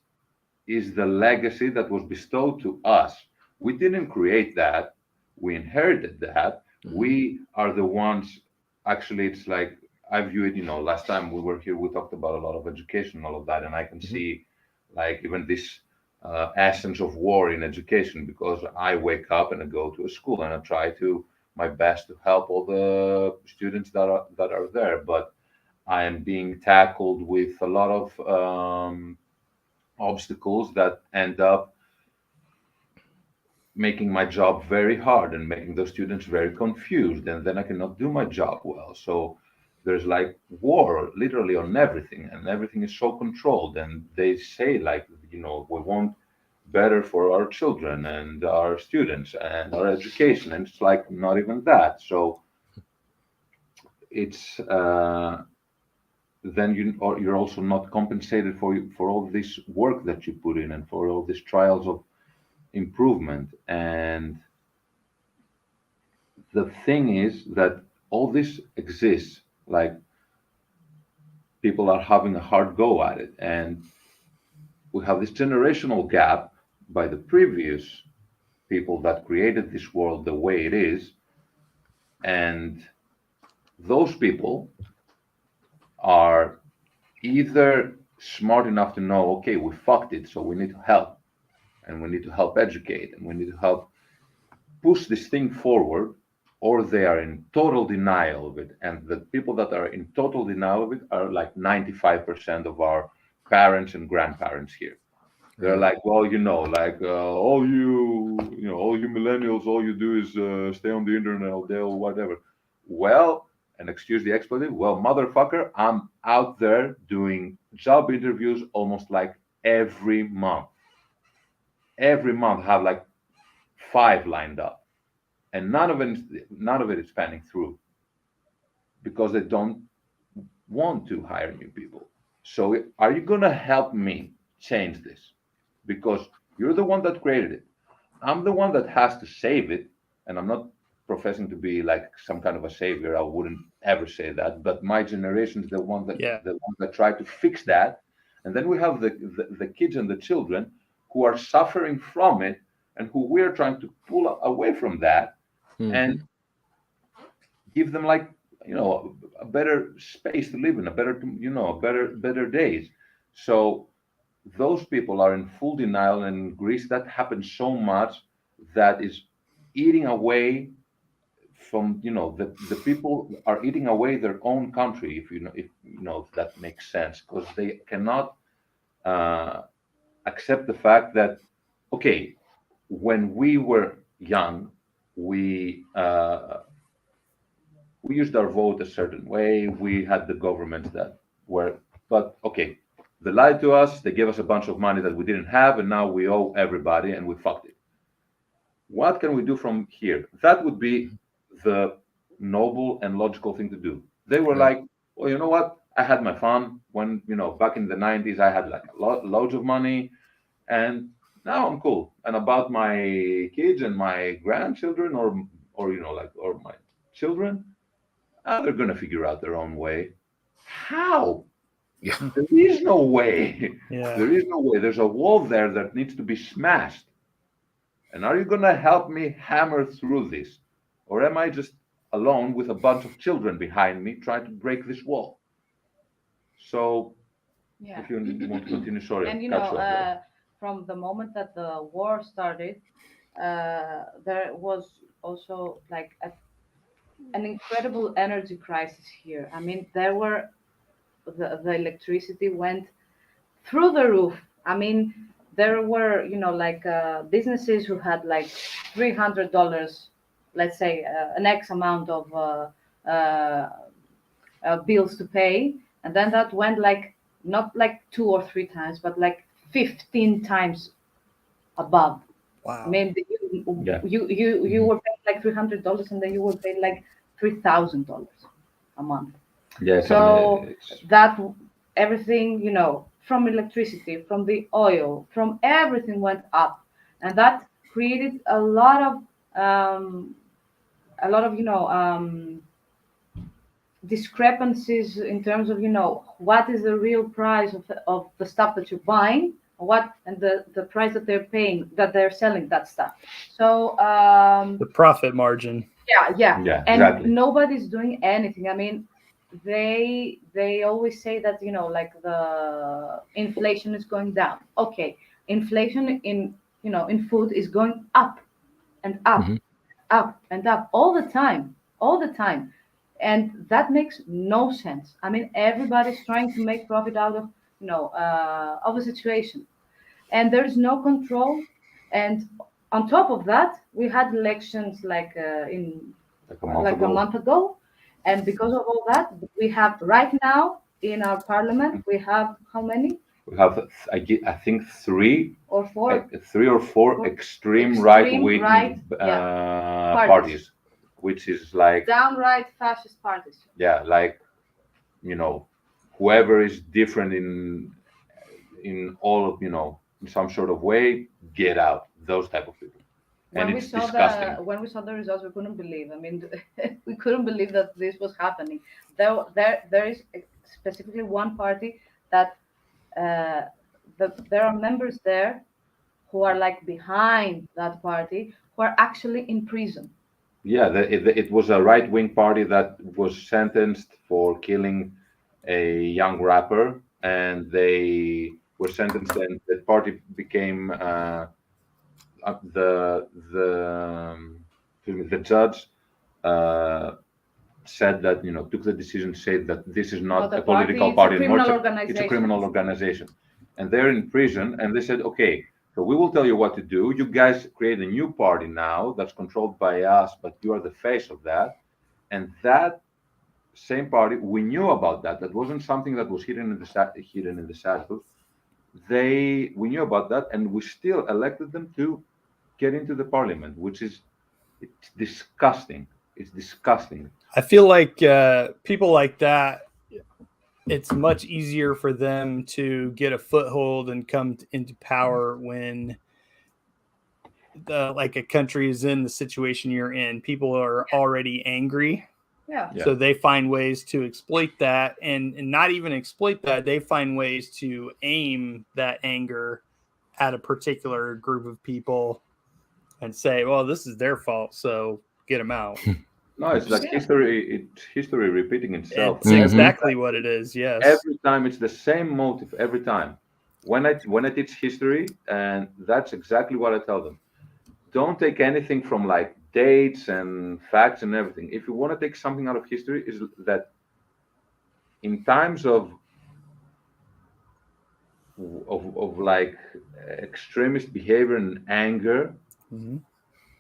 is the legacy that was bestowed to us. We didn't create that, we inherited that. We are the ones, actually, it's like I view it, you know, last time we were here, we talked about a lot of education, all of that, and I can see like even this essence of war in education, because I wake up and I go to a school and I try to my best to help all the students that are there, but I am being tackled with a lot of obstacles that end up making my job very hard and making those students very confused, and then I cannot do my job well. So there's like war literally on everything, and everything is so controlled, and they say like, you know, we want better for our children and our students and our education, and it's like not even that. So it's then you're also not compensated for all this work that you put in and for all these trials of improvement. And the thing is that all this exists, like people are having a hard go at it, and we have this generational gap by the previous people that created this world the way it is, and those people are either smart enough to know, okay, we fucked it, so we need to help, and we need to help educate, and we need to help push this thing forward, or they are in total denial of it. And the people that are in total denial of it are like 95% of our parents and grandparents here. They're like, well, like all you millennials, all you do is stay on the internet all day or whatever. Well, and excuse the expletive, well, motherfucker, I'm out there doing job interviews almost like every month. Every month, I have like 5 lined up, and none of it is panning through because they don't want to hire new people. So, are you gonna help me change this? Because you're the one that created it. I'm the one that has to save it, and I'm not professing to be like some kind of a savior. I wouldn't ever say that. But my generation is the one that try to fix that, and then we have the kids and the children who are suffering from it, and who we're trying to pull away from that and give them like a better space to live in, a better better days. So those people are in full denial, and in Greece that happens so much that is eating away from the people are eating away their own country, if that makes sense, because they cannot uh, accept the fact that, okay, when we were young, we used our vote a certain way. We had the governments that were, but okay, they lied to us. They gave us a bunch of money that we didn't have, and now we owe everybody, and we fucked it. What can we do from here? That would be the noble and logical thing to do. They were like, well, you know what? I had my fun when, back in the 90s, I had like loads of money, and now I'm cool. And about my kids and my grandchildren, or my children, they're gonna figure out their own way. How? Yeah. There is no way. Yeah. There is no way. There's a wall there that needs to be smashed. And are you gonna help me hammer through this, or am I just alone with a bunch of children behind me trying to break this wall? So, Yeah. if you want to continue, sorry, And cut you off there. from the moment that the war started, there was also like an incredible energy crisis here. I mean, the electricity went through the roof. I mean, there were like businesses who had like $300, let's say an X amount of bills to pay, and then that went like not like 2 or 3 times, but like 15 times above. I Wow. mean, Yeah. you were paying like $300, and then you were paying like $3,000 a month. Yes, I So mean, it's, that everything, from electricity, from the oil, from everything went up, and that created a lot of discrepancies in terms of what is the real price of the stuff that you're buying, what and the price that they're paying, that they're selling that stuff. So The profit margin. yeah, yeah, and exactly. nobody's doing anything. I mean, they always say that like the inflation is going down. Okay, inflation in food is going up and up, up and up all the time, and that makes no sense. I mean, everybody's trying to make profit out of a situation, and there's no control. And on top of that, we had elections like in Like a month like a ago, month ago, and because of all that, we have right now in our parliament, we have how many we have I think or four 3 or 4 extreme extreme right-wing right, yeah, parties, which is like, downright fascist parties. yeah, like, you know, whoever is different in all of, in some sort of way, get out. Those type of people, and it's disgusting. When we saw the results, we couldn't believe. I mean, we couldn't believe that this was happening. There is specifically one party that there are members there who are like behind that party who are actually in prison. Yeah, it was a right-wing party that was sentenced for killing a young rapper, and they were sentenced, and the party became the judge uh, said that, took the decision to say that this is not Not a a party, political it's a party anymore. criminal It's a organization. criminal organization, and they're in prison. And they said, okay, so we will tell you what to do. You guys create a new party now that's controlled by us, but you are the face of that. And that same party, we knew about that. That wasn't something that was hidden in the shadows. We knew about that, and we still elected them to get into the parliament, which is it's disgusting. It's disgusting. I feel like people like that, it's much easier for them to get a foothold and come into power when like a country is in the situation you're in. People are already angry. Yeah. So they find ways to exploit that, and not even exploit that. They find ways to aim that anger at a particular group of people and say, well, this is their fault, so get them out. No, it's like history repeating itself. It's exactly what it is. Yes. Every time it's the same motive. Every time. When I teach history, and that's exactly what I tell them. Don't take anything from like dates and facts and everything. If you want to take something out of history, is that in times of like extremist behavior and anger,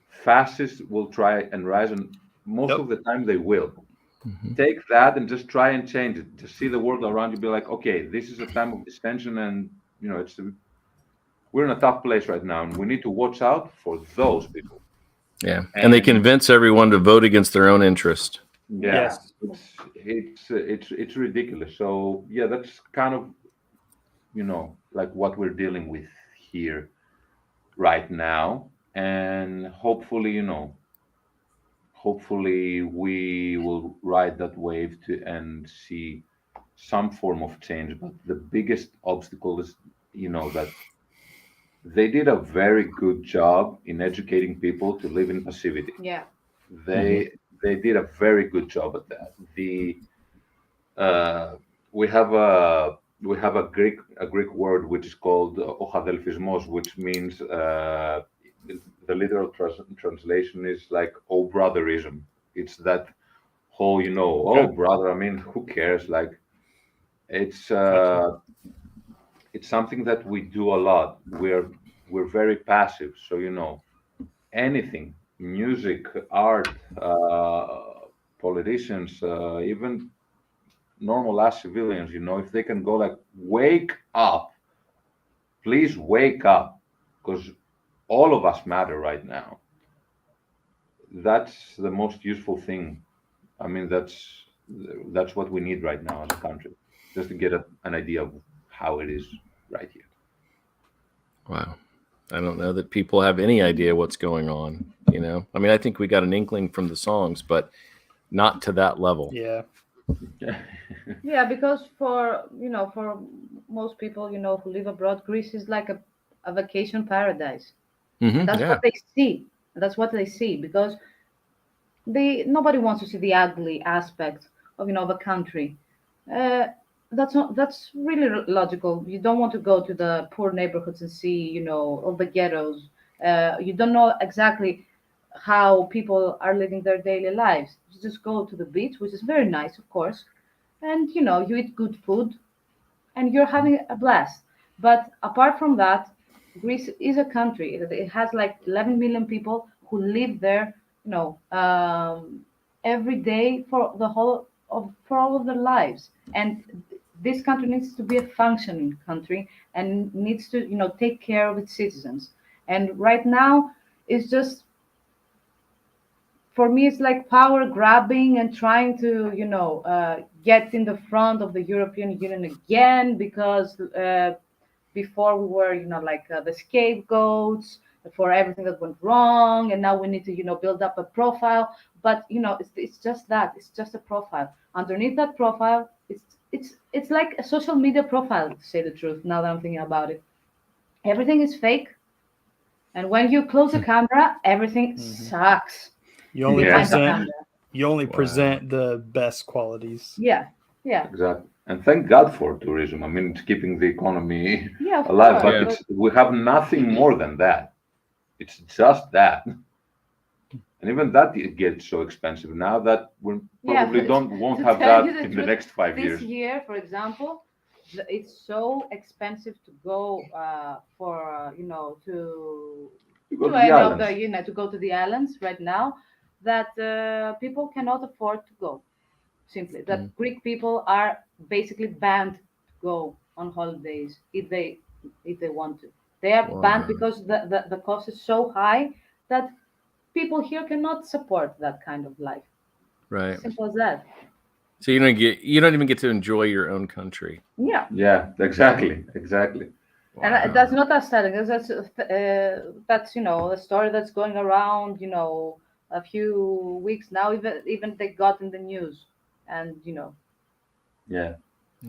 fascists will try and rise, and most of the time they will. Take that and just try and change it. Just see the world around you, be like, okay, this is a time of distension, and we're in a tough place right now, and we need to watch out for those people. Yeah, and they convince everyone to vote against their own interest. Yeah, it's ridiculous. So yeah, that's kind of like what we're dealing with here right now, and hopefully we will ride that wave and see some form of change. But the biggest obstacle is that they did a very good job in educating people to live in passivity. Yeah. They did a very good job at that. We have a Greek word which is called ochadelphismos, which means the literal translation is like "oh brotherism." It's that whole oh brother. I mean, who cares? Like it's something that we do a lot. We're very passive, so anything, music, art, politicians, even normal ass civilians, if they can go like, wake up, please wake up, because all of us matter right now. That's the most useful thing. I mean, that's what we need right now as a country, just to get an idea of how it is right here. Wow. I don't know that people have any idea what's going on. I mean, I think we got an inkling from the songs, but not to that level. Yeah. Yeah, because for most people, who live abroad, Greece is like a vacation paradise. That's what they see. That's what they see, because nobody wants to see the ugly aspect of of a country. That's really logical. You don't want to go to the poor neighborhoods and see all the ghettos. You don't know exactly how people are living their daily lives. You just go to the beach, which is very nice, of course, and you eat good food and you're having a blast. But apart from that, Greece is a country. It has like 11 million people who live there, every day for all of their lives. And this country needs to be a functioning country and needs to, take care of its citizens. And right now, it's just, for me, it's like power grabbing and trying to, get in the front of the European Union again, because before we were, the scapegoats for everything that went wrong, and now we need to, build up a profile. But it's just that, it's just a profile. Underneath that profile, it's like a social media profile, to say the truth. Now that I'm thinking about it, everything is fake, and when you close the camera, everything sucks. You only Yeah. behind the present. camera. You only Wow. present the best qualities. Yeah, yeah, Exactly. And thank God for tourism. I mean, it's keeping the economy yeah, of alive, course. but Yeah. it's we have nothing more than that. It's just that. And even that it gets so expensive now that we Yeah, probably won't to have tell you that the in the truth, next 5 this years. year, for example, it's so expensive to go for to You go to the any of islands. the to go to the islands right now that people cannot afford to go. Simply, that Mm. Greek people are basically banned to go on holidays if they want to. They are banned Wow. because the cost is so high that people here cannot support that kind of life. Right. Simple as that. So you don't even get to enjoy your own country. Yeah. Yeah, exactly. And Wow. that's not us telling us. That's a story that's going around. A few weeks now. Even they got in the news, and Yeah.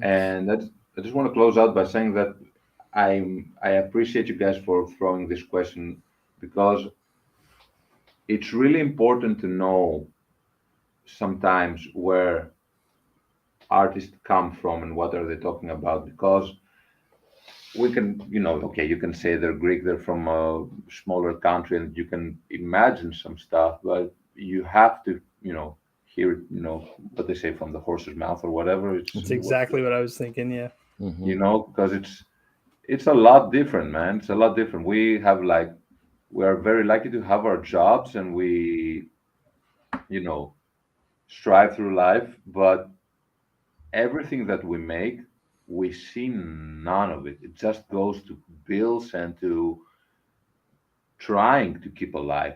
And I just want to close out by saying that I appreciate you guys for throwing this question because it's really important to know sometimes where artists come from and what are they talking about because we can okay, you can say they're Greek, they're from a smaller country and you can imagine some stuff, but you have to hear it, what they say from the horse's mouth or whatever. It's exactly what I was thinking. Yeah. Mhm. Because it's a lot different, man. It's a lot different. We are very lucky to have our jobs and we strive through life, but everything that we make, we see none of it. It just goes to bills and to trying to keep alive.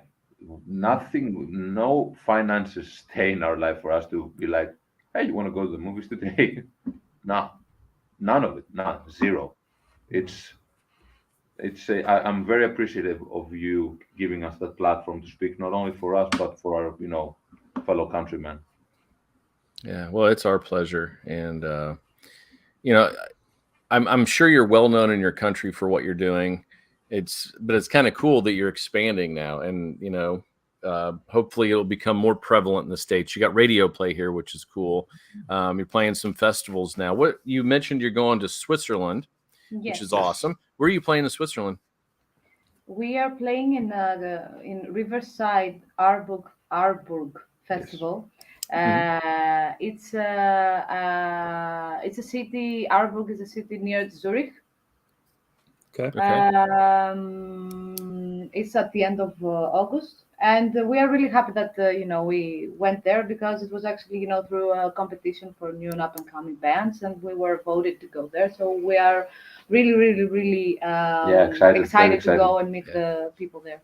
Nothing, no finances stay in our life for us to be like, hey, you want to go to the movies today? No, none of it, none, zero. It's I'm very appreciative of you giving us that platform to speak not only for us but for our fellow countrymen. Yeah. Well, it's our pleasure, and you know, I'm sure you're well known in your country for what you're doing. But it's kind of cool that you're expanding now, and hopefully it'll become more prevalent in the States. You got radio play here, which is cool. You're playing some festivals now. What you mentioned, you're going to Switzerland, which yes, is awesome. Where are you playing in Switzerland? we are playing in Riverside Arburg Festival. It's a city. Arburg is a city near Zurich. Okay. It's at the end of August, and we are really happy that we went there because it was actually through a competition for new and up and coming bands, and we were voted to go there. So we are really, really, really Excited, very excited to go and meet Yeah. the people there.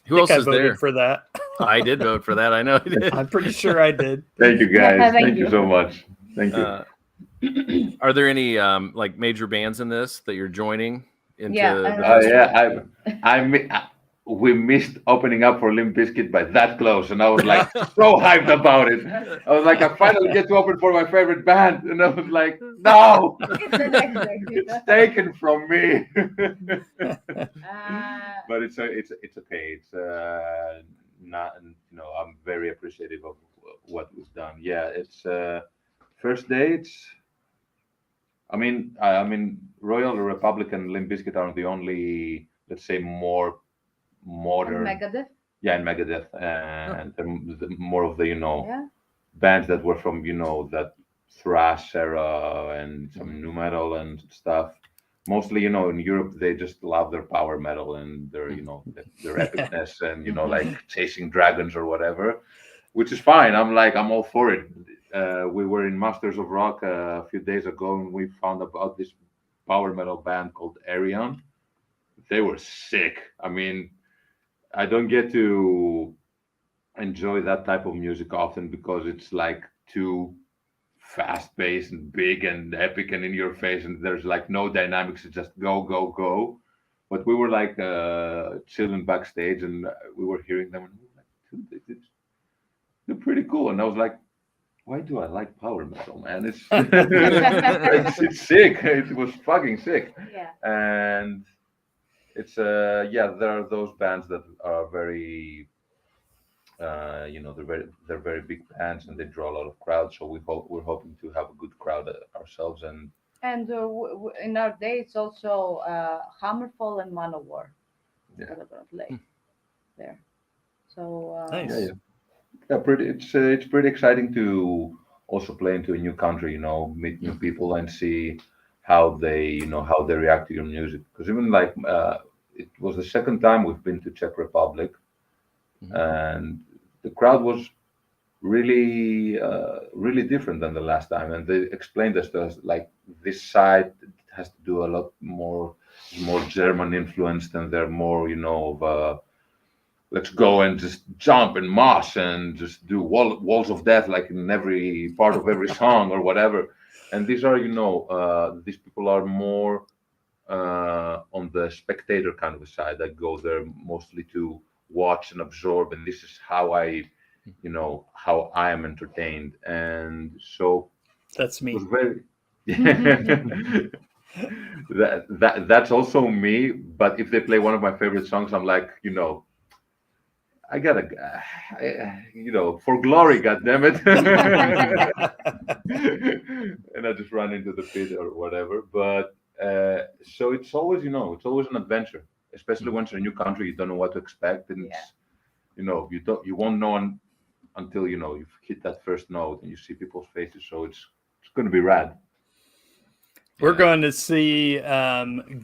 Who I else think I is voted there? for that. I did vote for that. I know I did. I'm pretty sure I did. Thank you guys. Thank Thank you you. so much. Thank you. Are there any like major bands in this that you're joining into Yeah, the Oh festival? yeah, we missed opening up for Limp Bizkit by that close, and I was like so hyped about it. I was like, I finally get to open for my favorite band, and I was like, no, It's the next day. it's taken from me. Uh, But it's okay. It's not, I'm very appreciative of what was done. Yeah, it's first day. I mean, Royal Republic and Limp Bizkit are the only, let's say, more modern. Megadeth. Yeah, and Megadeth, and the more of the Yeah. bands that were from that thrash era and some new metal and stuff. Mostly, in Europe, they just love their power metal and their their epicness and like chasing dragons or whatever, which is fine. I'm all for it. We were in Masters of Rock a few days ago and we found about this power metal band called Arion. They were sick. I mean, I don't get to enjoy that type of music often because it's like too fast paced and big and epic and in your face, and there's like no dynamics. It's just go, go, go. But we were like chilling backstage and we were hearing them and we were like, dude, they're pretty cool. And I was like, why do I like power metal, man? It's it's sick. It was fucking sick. Yeah. And it's there are those bands that are very they're very big bands and they draw a lot of crowds. So we're hoping to have a good crowd ourselves. And in our day, it's also Hammerfall and Manowar yeah, that are going to play there. So Nice. yeah, it's pretty exciting to also play into a new country. Meet new people and see how they react to your music. Because even like it was the second time we've been to Czech Republic, and the crowd was really different than the last time. And they explained this to us like this side has to do a lot more German influenced, and they're more of let's go and just jump and mosh and just do walls of death like in every part of every song or whatever. And these are these people are more on the spectator kind of a side. I go there mostly to watch and absorb, and this is how how I am entertained. And so That's it me. was very that's also me. But if they play one of my favorite songs, I'm like, I gotta, for glory, goddammit. And I just run into the pit or whatever. But so it's always, it's always an adventure, especially once you're in a new country, you don't know what to expect. And it's, you won't know until, you've hit that first note and you see people's faces. So it's going to be rad. We're going to see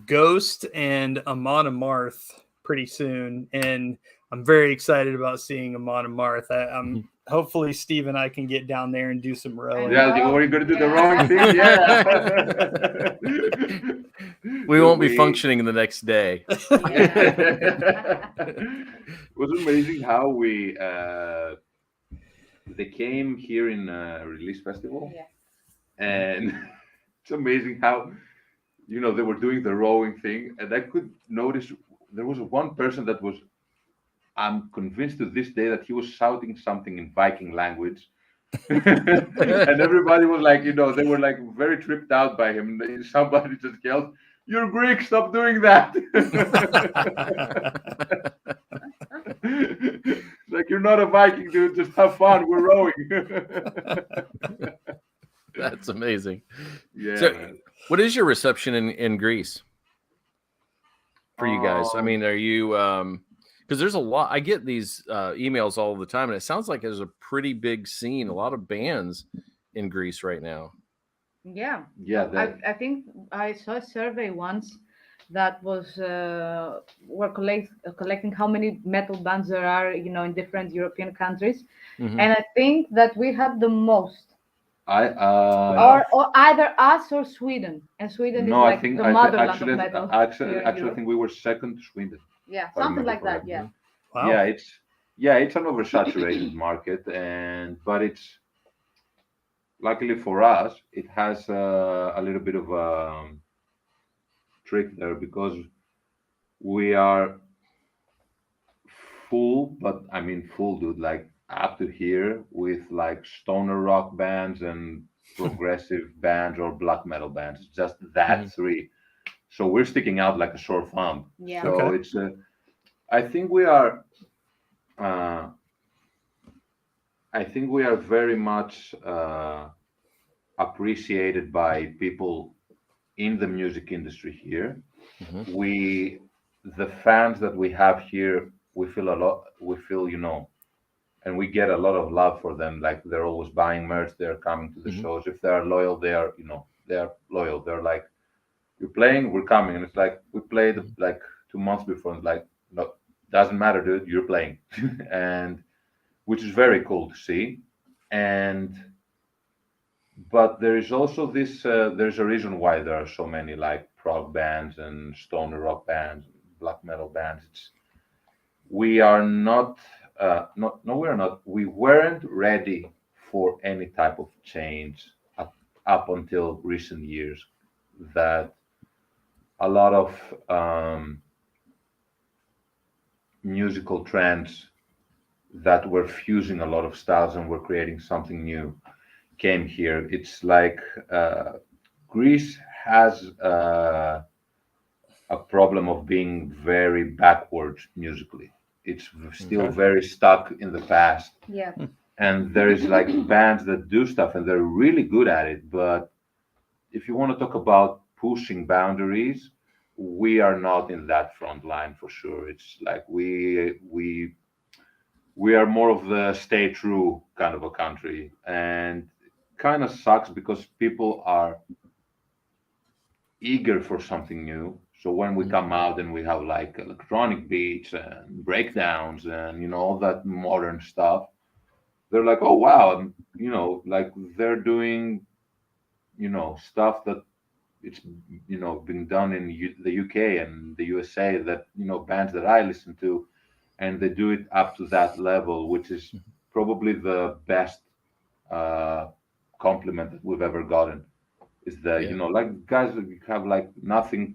Ghost and Amon Amarth pretty soon, and I'm very excited about seeing Amon Amarth. I'm hopefully Steve and I can get down there and do some rowing. Yeah, you're going to do the rowing thing. Yeah. We won't be functioning the next day. It was amazing how they came here in a release festival, and it's amazing how they were doing the rowing thing, and I could notice there was one person that was, I'm convinced to this day that he was shouting something in Viking language. And everybody was like, they were like very tripped out by him. Somebody just yelled, "You're Greek, stop doing that." Like, you're not a Viking, dude, just have fun, we're rowing. That's amazing. Yeah. So, what is your reception in Greece for you guys? I mean, are you because there's a lot, I get these emails all the time, and it sounds like there's a pretty big scene, a lot of bands in Greece right now. Yeah. I think I saw a survey once that was we're collecting how many metal bands there are, in different European countries, and I think that we have the most. Or either us or Sweden, and Sweden is like the motherland of metal. Actually, I think we were second to Sweden. Yeah, something like that. Yeah. Wow. Yeah, it's an oversaturated market, but it's luckily for us, it has a little bit of a trick there because we are full, but I mean full, dude, like up to here with like stoner rock bands and progressive bands or black metal bands. Just that three. So we're sticking out like a sore thumb. Yeah. So it's I think we are very much appreciated by people in the music industry here. The fans that we have here, we feel and we get a lot of love for them. Like, they're always buying merch, they're coming to the shows. If they are loyal, they are loyal. They're like, you're playing, we're coming. And it's like, we played like 2 months before, and it's like, no, doesn't matter, dude, you're playing. And which is very cool to see. But there is also this, there's a reason why there are so many like prog bands and stoner rock bands, black metal bands. We are not, we weren't ready for any type of change up until recent years. That a lot of musical trends that were fusing a lot of styles and were creating something new came here. It's like Greece has a problem of being very backwards musically. it's still very stuck in the past. Yeah. And there is like bands that do stuff and they're really good at it. But if you want to talk about pushing boundaries, we are not in that front line for sure. It's like we are more of the stay true kind of a country, and kind of sucks because people are eager for something new. So when we come out and we have like electronic beats and breakdowns and all that modern stuff, they're like, oh wow, and, like they're doing stuff that it's been done in the UK and the USA, that bands that I listen to, and they do it up to that level, which is probably the best compliment that we've ever gotten. Is that like guys that have like nothing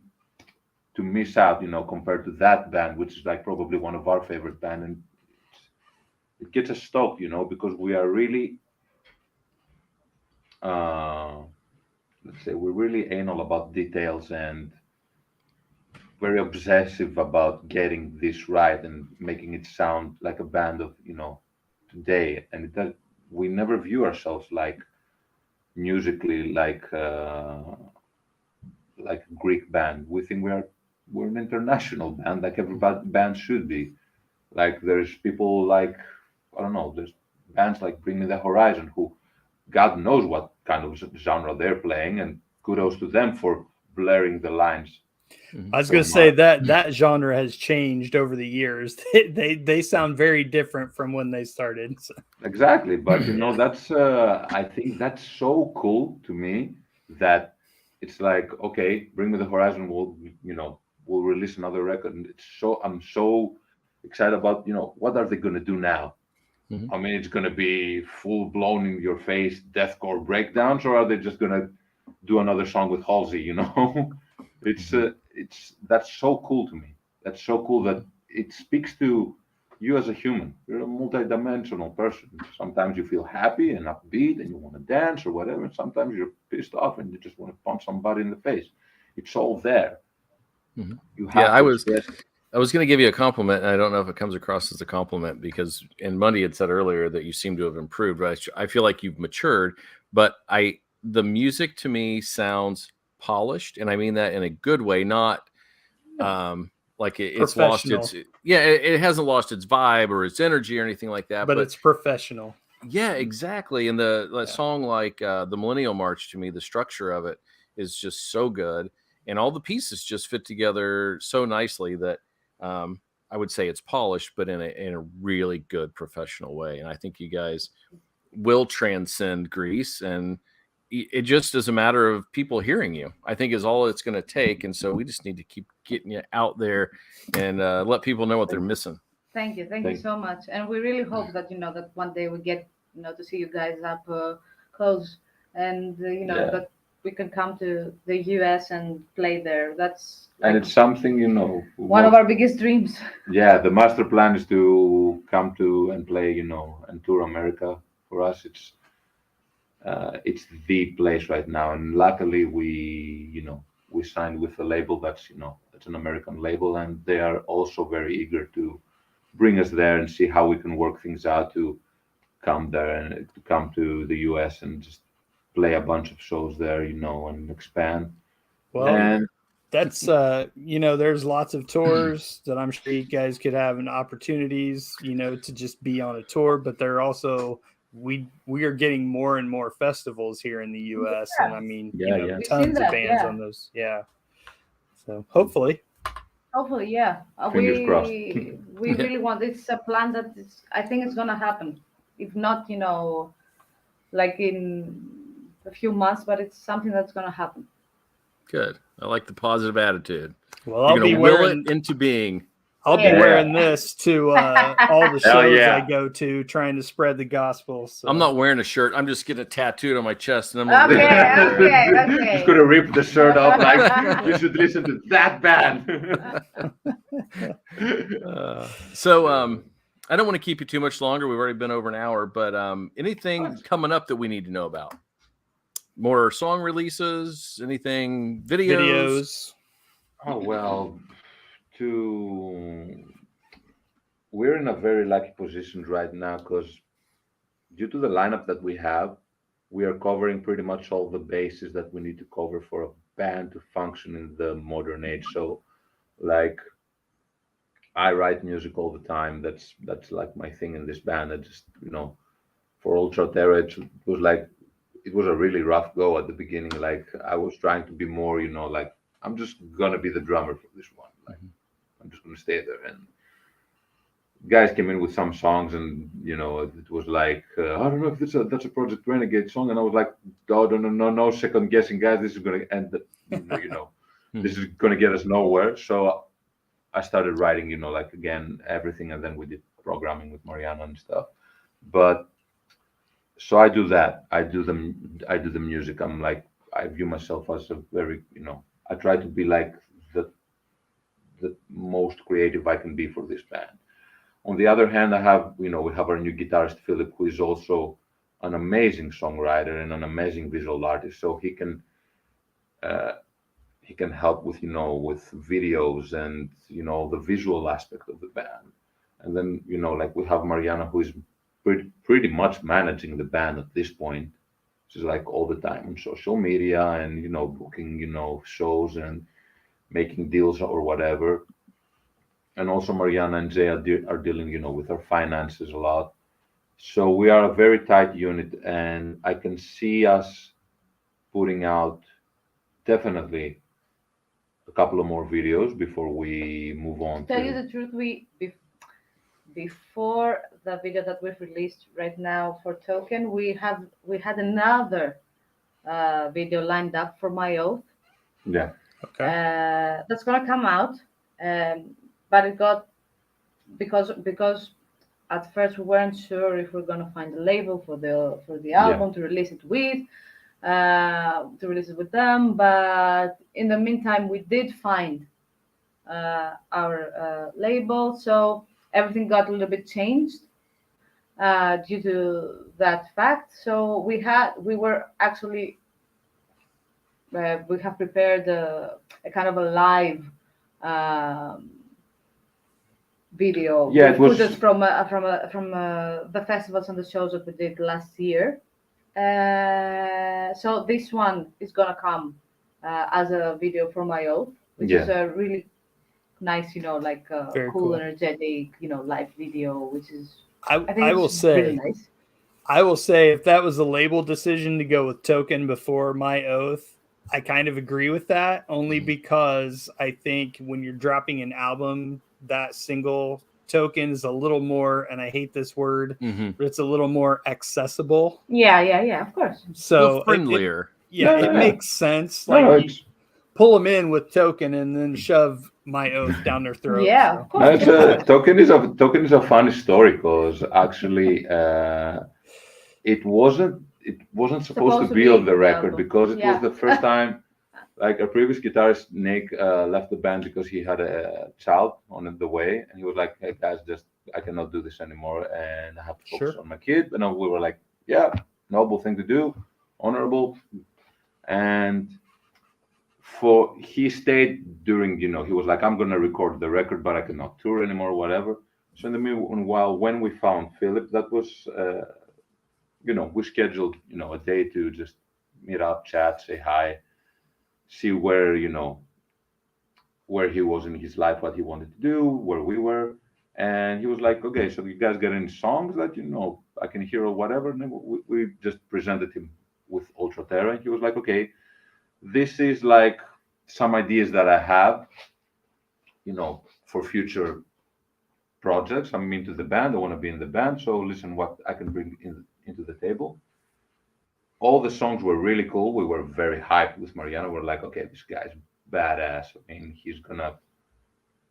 to miss out, compared to that band, which is like probably one of our favorite band, and it gets us stoked, because we are really let's say we're really anal about details and very obsessive about getting this right and making it sound like a band of today. And we never view ourselves like musically like a Greek band. We think we're an international band, like every band should be. Like there's people like, I don't know, there's bands like Bring Me the Horizon who God knows what kind of genre they're playing, and kudos to them for blurring the lines. I was going to say that genre has changed over the years. They sound very different from when they started. So. Exactly, but that's I think that's so cool to me that it's like, okay, Bring Me the Horizon will we'll release another record, and I'm so excited about what are they going to do now. I mean, it's going to be full blown in your face deathcore breakdowns, or are they just going to do another song with Halsey? It's that's so cool to me. That's so cool that it speaks to you as a human. You're a multi-dimensional person. Sometimes you feel happy and upbeat and you want to dance or whatever. And sometimes you're pissed off and you just want to punch somebody in the face. It's all there. You have I was going to give you a compliment, and I don't know if it comes across as a compliment because, and Mundy had said earlier that you seem to have improved. Right? I feel like you've matured, but the music to me sounds polished, and I mean that in a good way, not like it's lost its it hasn't lost its vibe or its energy or anything like that. But it's professional. Yeah, exactly. And the song like the Millennial March, to me, the structure of it is just so good, and all the pieces just fit together so nicely that. I would say it's polished, but in a really good professional way. And I think you guys will transcend Greece, and it just is a matter of people hearing you, I think, is all it's going to take. And so we just need to keep getting you out there and let people know what they're missing. Thank you so much. And we really hope that that one day we get to see you guys up close, and that we can come to the US and play there. That's and it's something one of our biggest dreams. Yeah, the master plan is to come to and play and tour America. For us, it's the place right now, and luckily we signed with a label that's an American label, and they are also very eager to bring us there and see how we can work things out to come there and to come to the US and just play a bunch of shows there, and expand. Well, and that's there's lots of tours that I'm sure you guys could have and opportunities, to just be on a tour, but they're also we are getting more and more festivals here in the US, and I mean tons of bands on those. Yeah. So hopefully, yeah. Fingers crossed. We really want, it's a plan that I think it's gonna happen. If not, like in a few months, but it's something that's going to happen. Good. I like the positive attitude. Well, I'll be wearing it into being. I'll be wearing this to all the shows I go to, trying to spread the gospel. So. I'm not wearing a shirt. I'm just getting a tattooed on my chest, and I'm okay. He's gonna rip the shirt off like you should listen to that band. So I don't want to keep you too much longer. We've already been over an hour, but anything coming up that we need to know about? More song releases? Anything? Videos? Oh well, to we're in a very lucky position right now because due to the lineup that we have, we are covering pretty much all the bases that we need to cover for a band to function in the modern age. So, like, I write music all the time. That's like my thing in this band. I just, for Ultra Terra, it was like it was a really rough go at the beginning. Like I was trying to be more, like I'm just gonna be the drummer for this one. Like I'm just gonna stay there. And guys came in with some songs, and it was like I don't know if that's a Project Renegade song, and I was like, oh, no, second guessing, guys. This is gonna end. This is gonna get us nowhere. So I started writing, like again everything, and then we did programming with Marianna and stuff. But so I do that. I do the music. I'm like I view myself as a very, I try to be like the most creative I can be for this band. On the other hand, we have our new guitarist Philip, who is also an amazing songwriter and an amazing visual artist. So uh, he can help with with videos and the visual aspect of the band. And then like we have Mariana, who is pretty much managing the band at this point. She's like all the time on social media and booking shows and making deals or whatever. And also Mariana and Jay are dealing with our finances a lot. So we are a very tight unit, and I can see us putting out definitely a couple of more videos before we move on. To tell you the truth, before the video that we've released right now for Token, we had another video lined up for My Oath. Yeah. Okay. That's gonna come out, but it got because at first we weren't sure if we're gonna find a label for the album to release it with. To release it with them, but in the meantime we did find our label, so everything got a little bit changed due to that fact. So we were actually we have prepared a kind of a live video footage from the festivals and the shows that we did last year. So this one is gonna come as a video for My Oath, which is a really nice, like cool, energetic, live video, which is I will say really nice. I will say if that was a label decision to go with Token before My Oath, I kind of agree with that, only because I think when you're dropping an album, that single Token is a little more, and I hate this word, but it's a little more accessible. Yeah, of course. So friendlier. It makes sense. Like you pull them in with Token and then shove My Oath down their throat. Yeah, of course. Token is a funny story because actually it wasn't supposed to be on the record because it was the first time. Like our previous guitarist Nick left the band because he had a child on the way, and he was like, "Hey guys, I cannot do this anymore, and I have to focus on my kid." And we were like, "Yeah, noble thing to do, honorable." And he stayed during, he was like, "I'm gonna record the record, but I cannot tour anymore, whatever." So in the meanwhile, when we found Philip, that was, we scheduled, a day to just meet up, chat, say hi. See where where he was in his life, what he wanted to do, where we were, and he was like, "Okay, so you guys got any songs that I can hear or whatever?" And then we just presented him with Ultra Terra, and he was like, "Okay, this is like some ideas that I have, for future projects. I'm into the band. I want to be in the band. So listen, what I can bring into the table." All the songs were really cool. We were very hyped with Mariana. We're like, okay, this guy's badass. I mean, he's gonna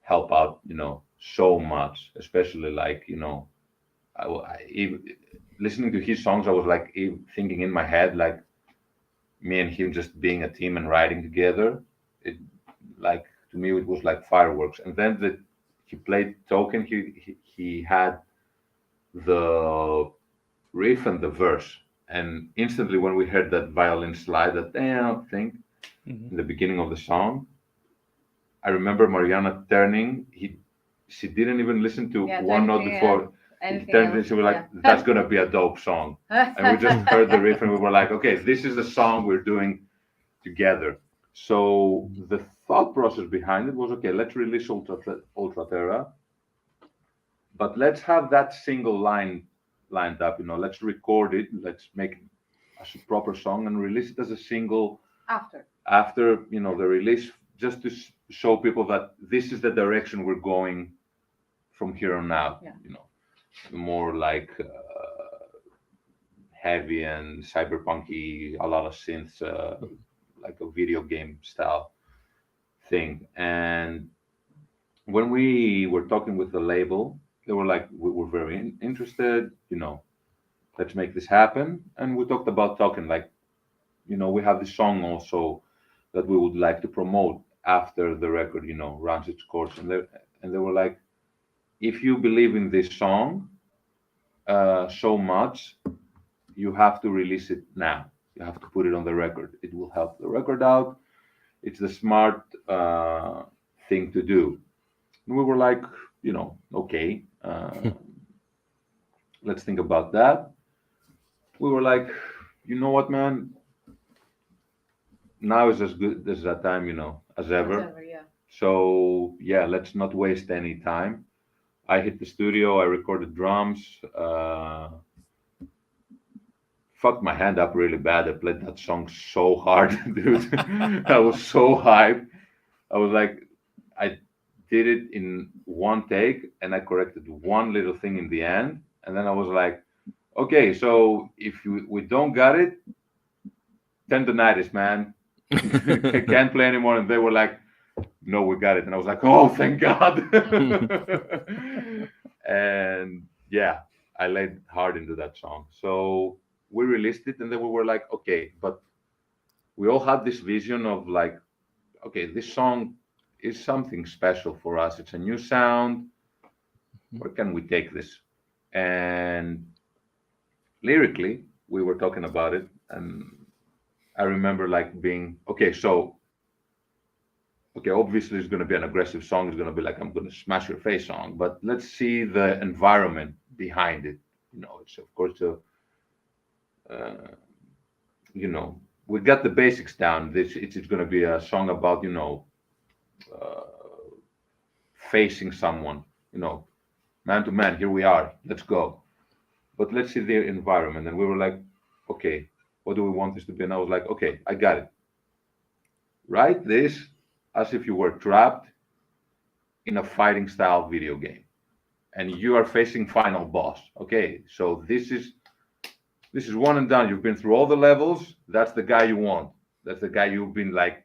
help out, so much. Especially like, listening to his songs, I was like thinking in my head, like me and him just being a team and writing together. It like to me it was like fireworks. And then he played Token. He had the riff and the verse. And instantly, when we heard that violin slide, that thing in the beginning of the song, I remember Mariana turning. she didn't even listen to Yeah, to one note anything before. else, It anything turned into else, she was like, yeah. "That's gonna be a dope song," and we just heard the riff and we were like, "Okay, this is the song we're doing together." So the thought process behind it was, okay, let's release Ultra Terra, but let's have that single line lined up. Let's record it, let's make it as a proper song and release it as a single after the release, just to show people that this is the direction we're going from here on out. Yeah. More like heavy and cyberpunky, a lot of synths, like a video game style thing. And when we were talking with the label, they were like, we're very interested, let's make this happen. And we talked about talking like, we have this song also that we would like to promote after the record, runs its course. And they were like, if you believe in this song so much, you have to release it now. You have to put it on the record. It will help the record out. It's the smart thing to do. And we were like, okay, let's think about that. We were like, you know what, man? Now is as good as that time, as ever. Yeah. So yeah, let's not waste any time. I hit the studio. I recorded drums. Fucked my hand up really bad. I played that song so hard, dude. I was so hyped. I was like, I did it in one take and I corrected one little thing in the end. And then I was like, okay, so if we don't got it, tendonitis, man. Can't play anymore. And they were like, no, we got it. And I was like, oh, thank God. And yeah, I laid hard into that song. So we released it and then we were like, okay, but we all had this vision of like, okay, this song is something special for us. It's a new sound. Where can we take this? And lyrically, we were talking about it. And I remember like being, okay, obviously it's going to be an aggressive song. It's going to be like, I'm going to smash your face song. But let's see the environment behind it. It's of course we got the basics down. It's going to be a song about facing someone, man to man. Here we are. Let's go. But let's see the environment. And we were like, okay, what do we want this to be? And I was like, okay, I got it. Write this as if you were trapped in a fighting style video game, and you are facing final boss. Okay, so this is one and done. You've been through all the levels. That's the guy you want. That's the guy you've been like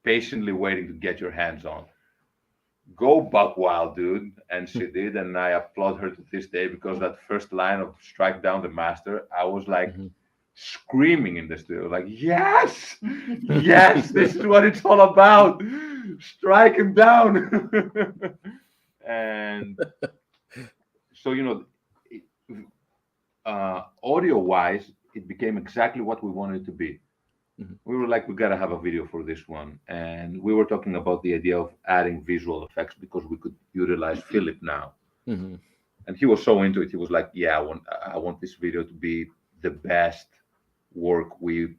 patiently waiting to get your hands on. Go buck wild, dude. And she did, and I applaud her to this day because that first line of "Strike Down the Master," I was like screaming in the studio, like, yes, yes, this is what it's all about. Strike him down. And so, audio wise, it became exactly what we wanted it to be. We were like, we got to have a video for this one. And we were talking about the idea of adding visual effects because we could utilize Philip now. And he was so into it. He was like, yeah, I want this video to be the best work you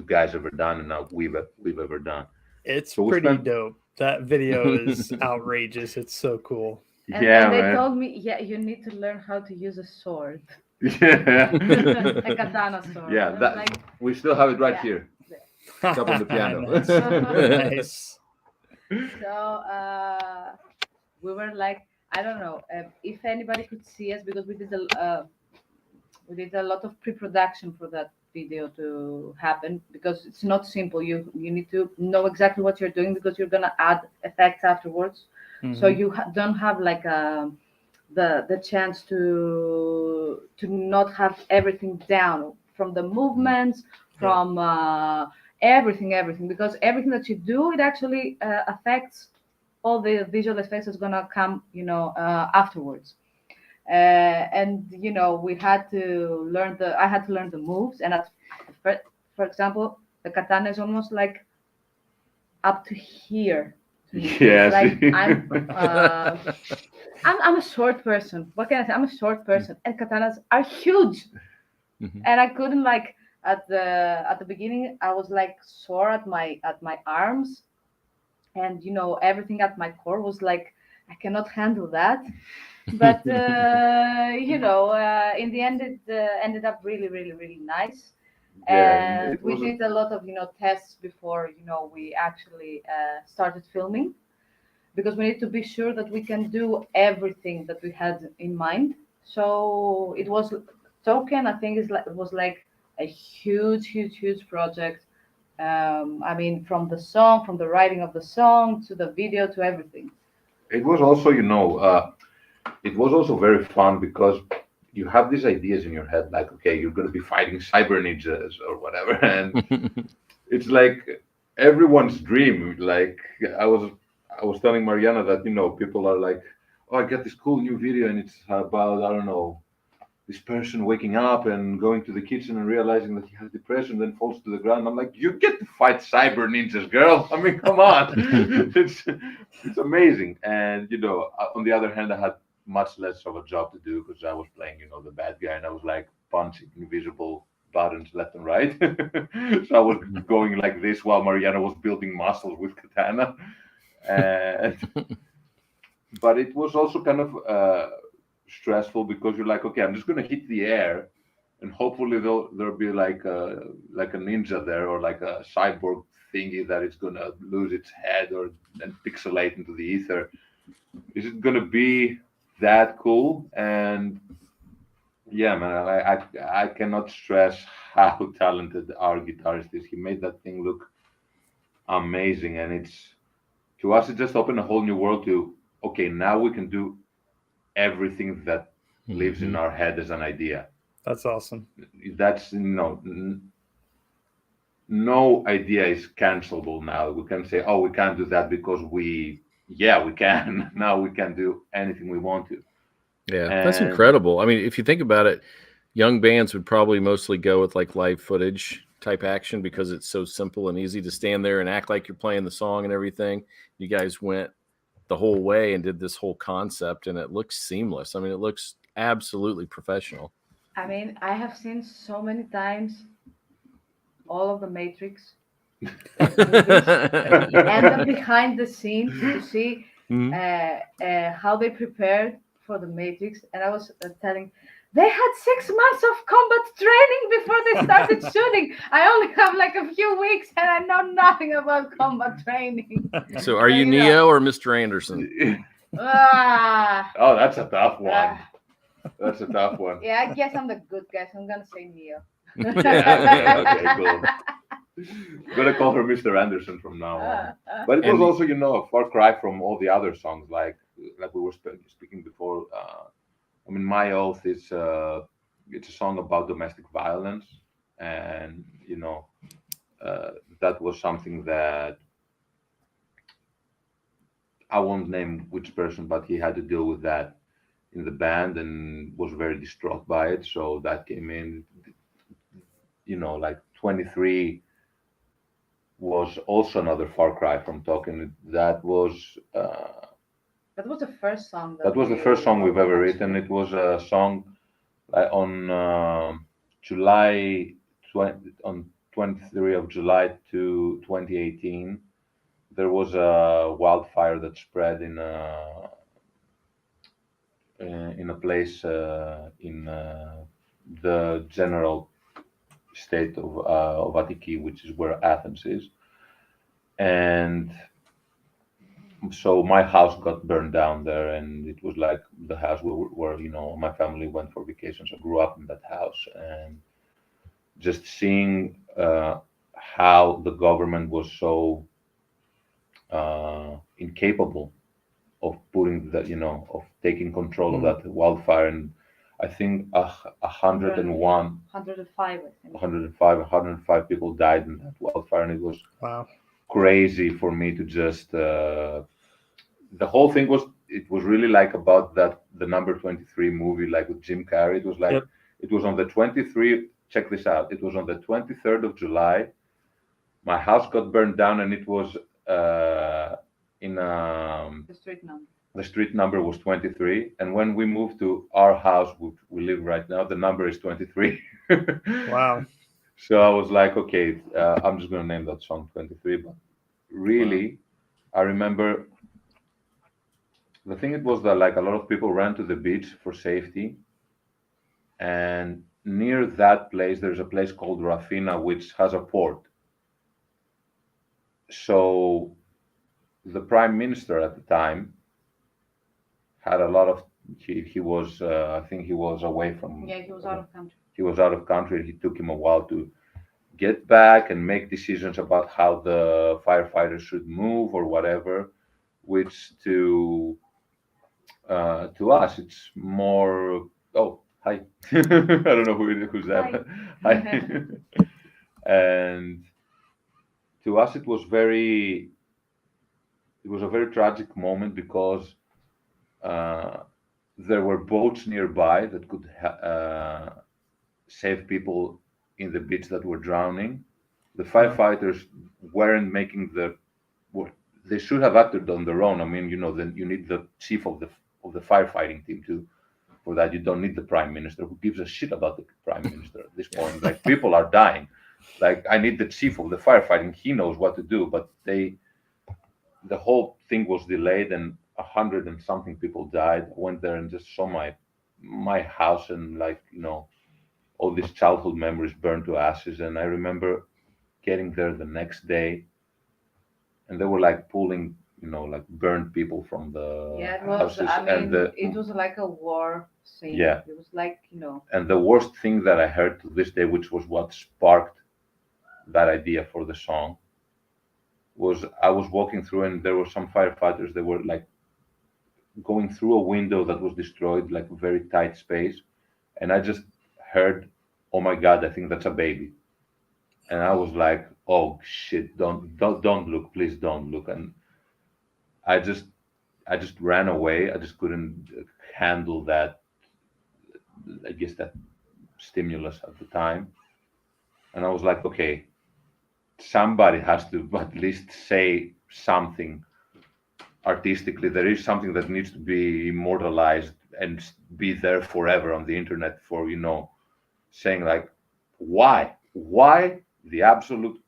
guys ever done and now we've ever done. It's pretty dope. That video is outrageous. It's so cool. And they told me, yeah, you need to learn how to use a sword. Yeah. A katana sword. Yeah, we still have it right here. It's up on the piano. Nice. So we were like, I don't know if anybody could see us because we did a lot of pre-production for that video to happen because it's not simple. You need to know exactly what you're doing because you're gonna add effects afterwards. So you don't have like the chance to not have everything down from the movements, from everything because everything that you do, it actually affects all the visual effects that's gonna come afterwards. And we had to learn I had to learn the moves, and for example, the katana is almost like up to here. to me. Yes. Like I'm a short person. What can I say? I'm a short person, and katanas are huge. Mhm. And I couldn't like at the beginning. I was like sore at my arms, and everything at my core was like I cannot handle that. But in the end, it ended up really, really, really nice. Yeah, And it we was. did a lot of tests before we actually started filming, because we need to be sure that we can do everything that we had in mind. So it was Token. I think it was like a huge, huge, huge project. I mean, from the song, from the writing of the song to the video to everything. It was also, it was also very fun because you have these ideas in your head, like, okay, you're going to be fighting cyber ninjas or whatever, and it's like everyone's dream. Like I was telling Mariana that people are like, oh, I got this cool new video, and it's about, I don't know, this person waking up and going to the kitchen and realizing that he has depression, then falls to the ground. I'm like, you get to fight cyber ninjas, girl. I mean, come on, it's amazing. And on the other hand, I had much less of a job to do because I was playing, the bad guy, and I was like punching invisible buttons left and right. So I was going like this while Mariana was building muscles with katana. And but it was also kind of stressful because you're like, okay, I'm just gonna hit the air, and hopefully there'll be like a ninja there or like a cyborg thingy that it's gonna lose its head or and pixelate into the ether. Is it gonna be that cool? And yeah, man, I cannot stress how talented our guitarist is. He made that thing look amazing, and it's to us it just opened a whole new world to okay, now we can do everything that lives in our head as an idea. That's awesome. That's no idea is cancelable now. We can say, oh, we can't do that because yeah, we can. Now we can do anything we want to. Yeah, that's And incredible. I mean, if you think about it, young bands would probably mostly go with like live footage type action because it's so simple and easy to stand there and act like you're playing the song and everything. You guys went the whole way and did this whole concept, and it looks seamless. I mean, it looks absolutely professional. I mean, I have seen so many times all of the Matrix like movies and the behind the scenes to see how they prepared for the Matrix. And I was telling, they had 6 months of combat training before they started shooting. I only have like a few weeks and I know nothing about combat training. So are you Neo or Mr. Anderson? Oh, that's a tough one. That's a tough one. Yeah, I guess I'm the good guy, so I'm gonna say Neo. Yeah, okay, cool. Gonna call her Mr. Anderson from now on. But it was also, a far cry from all the other songs, like we were speaking before. I mean, My Oath is it's a song about domestic violence, and that was something that I won't name which person, but he had to deal with that in the band and was very distraught by it. So that came in, like 23 was also another far cry from Token. That was the first song. That was the first song we've ever written. It was a song on July 23 of July to 2018. There was a wildfire that spread in a place in the general state of Attiki, which is where Athens is, and so my house got burned down there, and it was like the house where my family went for vacations. I grew up in that house, and just seeing how the government was so incapable of putting of taking control of that wildfire. And I think 101 105 105 people died in that wildfire, and it was crazy for me to just the whole thing was, it was really like about that the number 23 movie, like with Jim Carrey. It was like It was on the 23, check this out, it was on the 23rd of July. My house got burned down, and it was in The street number. the street number was 23, and when we moved to our house, which we live right now, the number is 23. Wow. So I was like, okay, I'm just gonna name that song 23. But really, I remember the thing. It was that like a lot of people ran to the beach for safety, and near that place, there's a place called Rafina, which has a port. So the prime minister at the time had a lot of. He was, I think he was away from. Yeah, he was out of country. He was out of country. He took him a while to get back and make decisions about how the firefighters should move or whatever, which to us it's more. Oh, hi. I don't know who's that. Hi. And to us it was a very tragic moment because uh, there were boats nearby that could save people in the beach that were drowning. The firefighters weren't making well, they should have acted on their own. I mean, then you need the chief of the firefighting team for that. You don't need the prime minister. Who gives a shit about the prime minister at this point? Like, people are dying. Like, I need the chief of the firefighting. He knows what to do. But the whole thing was delayed, and 100 and something people died. I went there and just saw my house, and like, all these childhood memories burned to ashes. And I remember getting there the next day, and they were like pulling, like burned people from the Yeah, it was. houses. I And mean, it was like a war scene. Yeah. It was like, and the worst thing that I heard to this day, which was what sparked that idea for the song, was I was walking through, and there were some firefighters. They were like going through a window that was destroyed, like a very tight space, and I just heard, "Oh my God, I think that's a baby." And I was like, "Oh shit, don't look, please don't look." And I just I just ran away. I just couldn't handle that, I guess, that stimulus at the time. And I was like, okay, somebody has to at least say something artistically. There is something that needs to be immortalized and be there forever on the internet for, saying like, why the absolute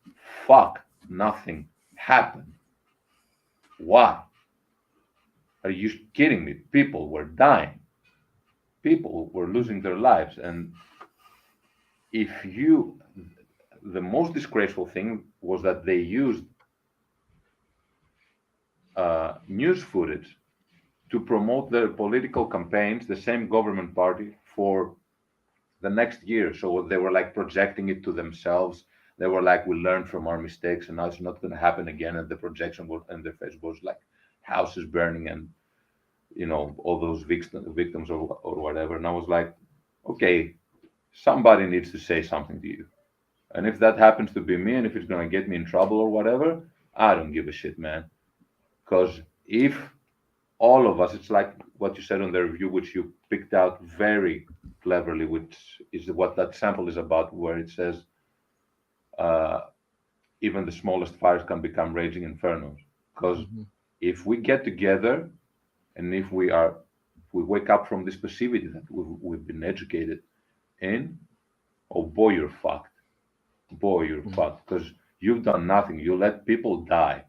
fuck nothing happened? Why? Are you kidding me? People were dying. People were losing their lives. And the most disgraceful thing was that they used news footage to promote their political campaigns, the same government party, for the next year. So they were like projecting it to themselves. They were like, we learned from our mistakes, and now it's not going to happen again. And the projection was, and their face was like houses burning, and all those victims or whatever. And I was like, okay, somebody needs to say something to you. And if that happens to be me, and if it's going to get me in trouble or whatever, I don't give a shit, man. Because if all of us, it's like what you said on the review, which you picked out very cleverly, which is what that sample is about, where it says, even the smallest fires can become raging infernos. Because if we get together, and if we wake up from this passivity that we've been educated in, oh boy, you're fucked. Boy, you're fucked, because you've done nothing. You let people die.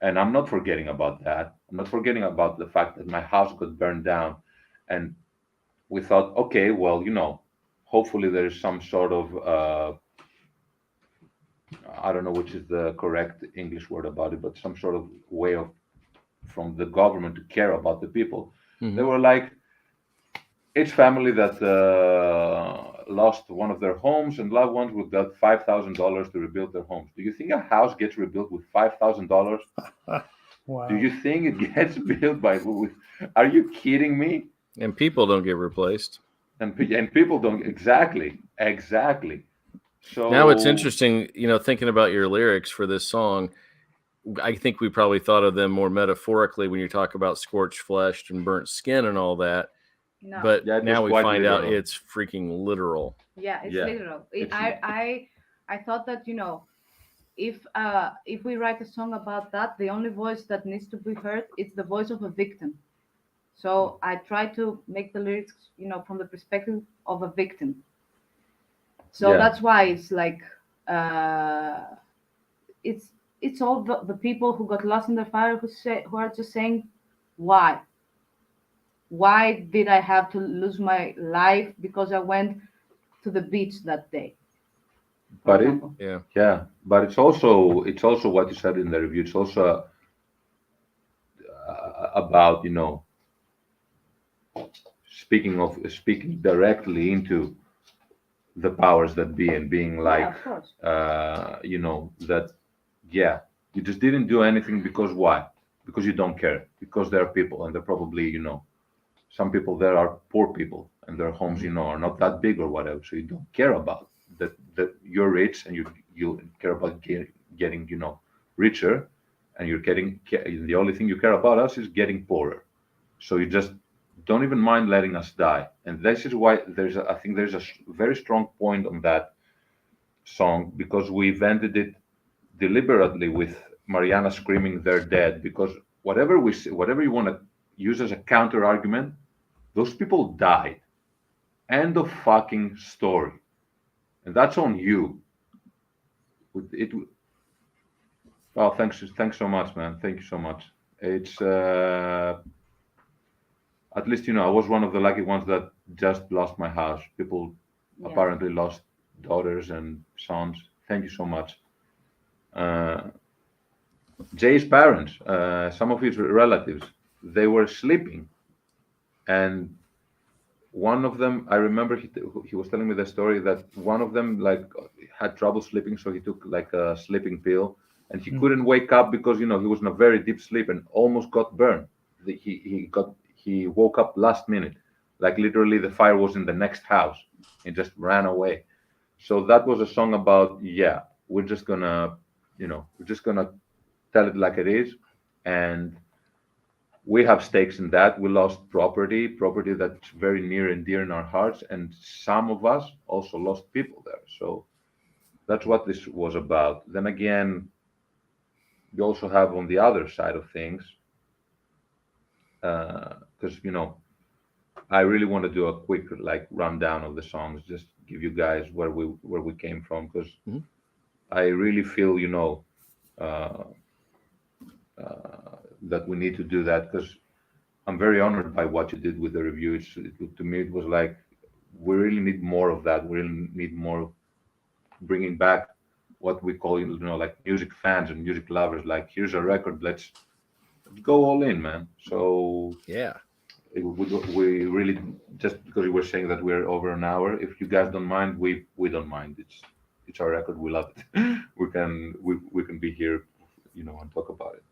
And I'm not forgetting about that. I'm not forgetting about the fact that my house got burned down. And we thought, okay, well, hopefully there is some sort of, I don't know which is the correct English word about it, but some sort of way from the government to care about the people. They were like, each family that lost one of their homes and loved ones would get $5,000 to rebuild their homes. Do you think a house gets rebuilt with $5,000? Wow. Do you think it gets built Are you kidding me? And people don't get replaced. And people don't. Exactly. So now it's interesting, thinking about your lyrics for this song. I think we probably thought of them more metaphorically when you talk about scorched flesh and burnt skin and all that. No. But Yeah, now we find out literal. it's freaking literal. Yeah, it's Yeah. literal. It's- I thought that if we write a song about that, the only voice that needs to be heard is the voice of a victim. So I try to make the lyrics, from the perspective of a victim. So Yeah. that's why it's like it's all the people who got lost in the fire who are just saying, why? Why did I have to lose my life because I went to the beach that day? For But example. yeah, but it's also what you said in the review. It's also about speaking directly into the powers that be and being Yeah, like of course. that yeah, you just didn't do anything because why? Because you don't care, because there are people and they're probably some people there are poor people and their homes are not that big or whatever, so you don't care about that you're rich and you care about getting richer, and you're getting the only thing you care about us is getting poorer, so you just don't even mind letting us die. And this is why I think there's a very strong point on that song, because we've ended it deliberately with Marianna screaming they're dead, because whatever you want to use as a counter argument, those people died. End of fucking story. And that's on you. It. Oh, thanks so much, man. Thank you so much. It's at least I was one of the lucky ones that just lost my house. People Yeah. apparently lost daughters and sons. Thank you so much. Jay's parents, some of his relatives, they were sleeping, and one of them, I remember he was telling me the story that one of them like had trouble sleeping, so he took like a sleeping pill, and he couldn't wake up because he was in a very deep sleep and almost got burned. He woke up last minute, like literally the fire was in the next house, and just ran away. So that was a song about, yeah, we're just gonna tell it like it is, and we have stakes in that. We lost property that's very near and dear in our hearts, and some of us also lost people there. So that's what this was about. Then again, you also have on the other side of things, because I really want to do a quick like rundown of the songs, just give you guys where we came from, because I really feel uh, that we need to do that, because I'm very honored by what you did with the review. To me, it was like we really need more of that. We really need more of bringing back what we call, like music fans and music lovers. Like, here's a record, let's go all in, man. So Yeah. we really, just because you were saying that we're over an hour, if you guys don't mind, we don't mind. It's our record. We love it. We can be here, and talk about it.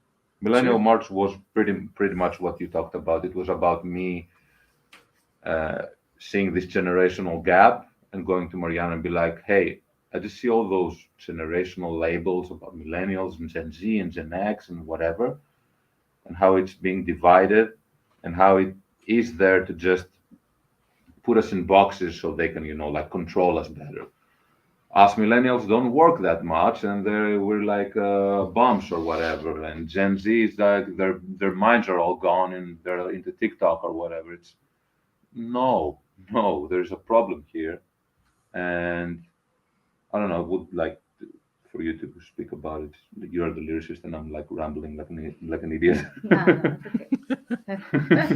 Millennial Sure. March was pretty much what you talked about. It was about me uh, seeing this generational gap and going to Marianna and be like, hey, I just see all those generational labels about millennials and Gen Z and Gen X and whatever, and how it's being divided, and how it is there to just put us in boxes so they can, like control us better. Us millennials don't work that much, and we're like bums or whatever. And Gen Z is like their minds are all gone and they're into TikTok or whatever. It's no, no, there's a problem here, and I don't know. I would like for you to speak about it. You're the lyricist, and I'm like rambling like an idiot. No, it's okay.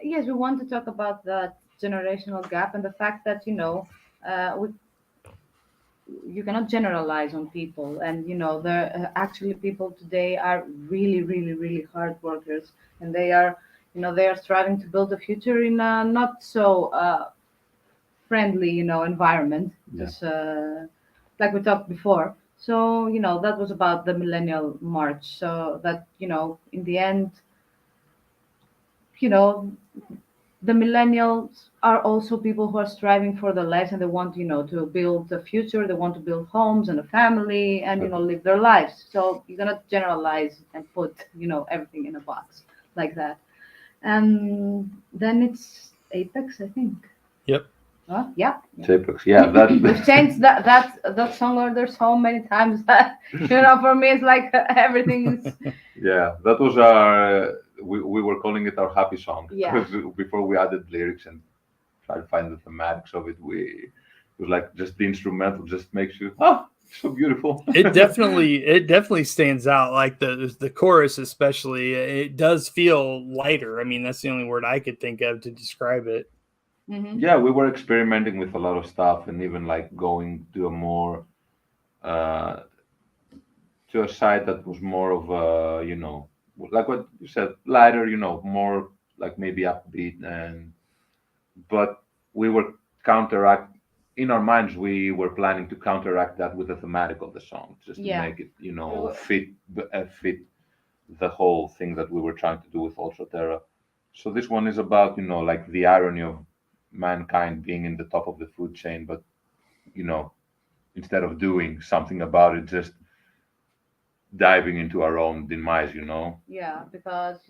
Yes, we want to talk about that generational gap and the fact that you cannot generalize on people, and there actually people today are really, really, really hard workers, and they are striving to build a future in a not so friendly environment, Yeah. just like we talked before. So that was about the millennial march, so that in the end, you know the millennials are also people who are striving for the less, and they want to build a future, they want to build homes and a family, and Sure. live their lives. So you cannot generalize and put everything in a box like that. And then it's Apex, I think. Yep. Yeah. Apex. Yeah, that. We've changed that song order so many times that for me it's like everything is. Yeah, that was our. We were calling it our happy song Yeah. because before we added lyrics and tried to find the thematics of it, it was like just the instrumental just makes you so beautiful. It definitely stands out. Like the chorus, especially, it does feel lighter. I mean, that's the only word I could think of to describe it. Yeah, we were experimenting with a lot of stuff and even like going to a more uh, to a side that was more of a like what you said, lighter, more like maybe upbeat, and but we were counteract in our minds we were planning to counteract that with the thematic of the song just to make it fit the whole thing that we were trying to do with Ultra Terra. So this one is about like the irony of mankind being in the top of the food chain, but instead of doing something about it, just diving into our own demise. Yeah, because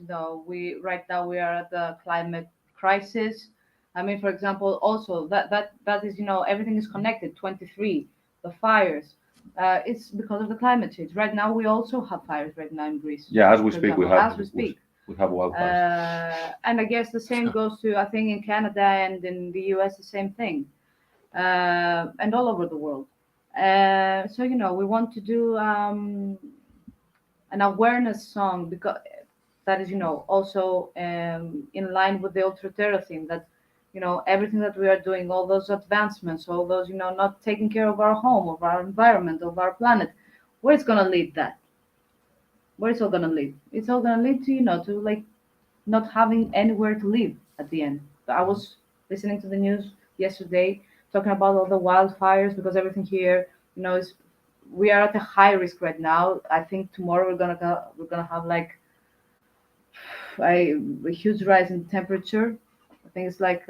we right now we are at the climate crisis. I mean, for example, also that is everything is connected. 23, the fires. It's because of the climate change. Right now, we also have fires right now in Greece. Yeah, as we for speak, example, as we speak. we have wildfires. And I guess the same goes to I think in Canada and in the US the same thing, and all over the world. So we want to do an awareness song because that is also in line with the Ultra Terra theme that everything that we are doing, all those advancements, all those not taking care of our home, of our environment, of our planet, where it's gonna lead that? Where it's all gonna lead? It's all gonna lead to to like not having anywhere to live at the end. I was listening to the news yesterday talking about all the wildfires because everything here is we are at a high risk right now. I think tomorrow we're gonna have like a huge rise in temperature. I think it's like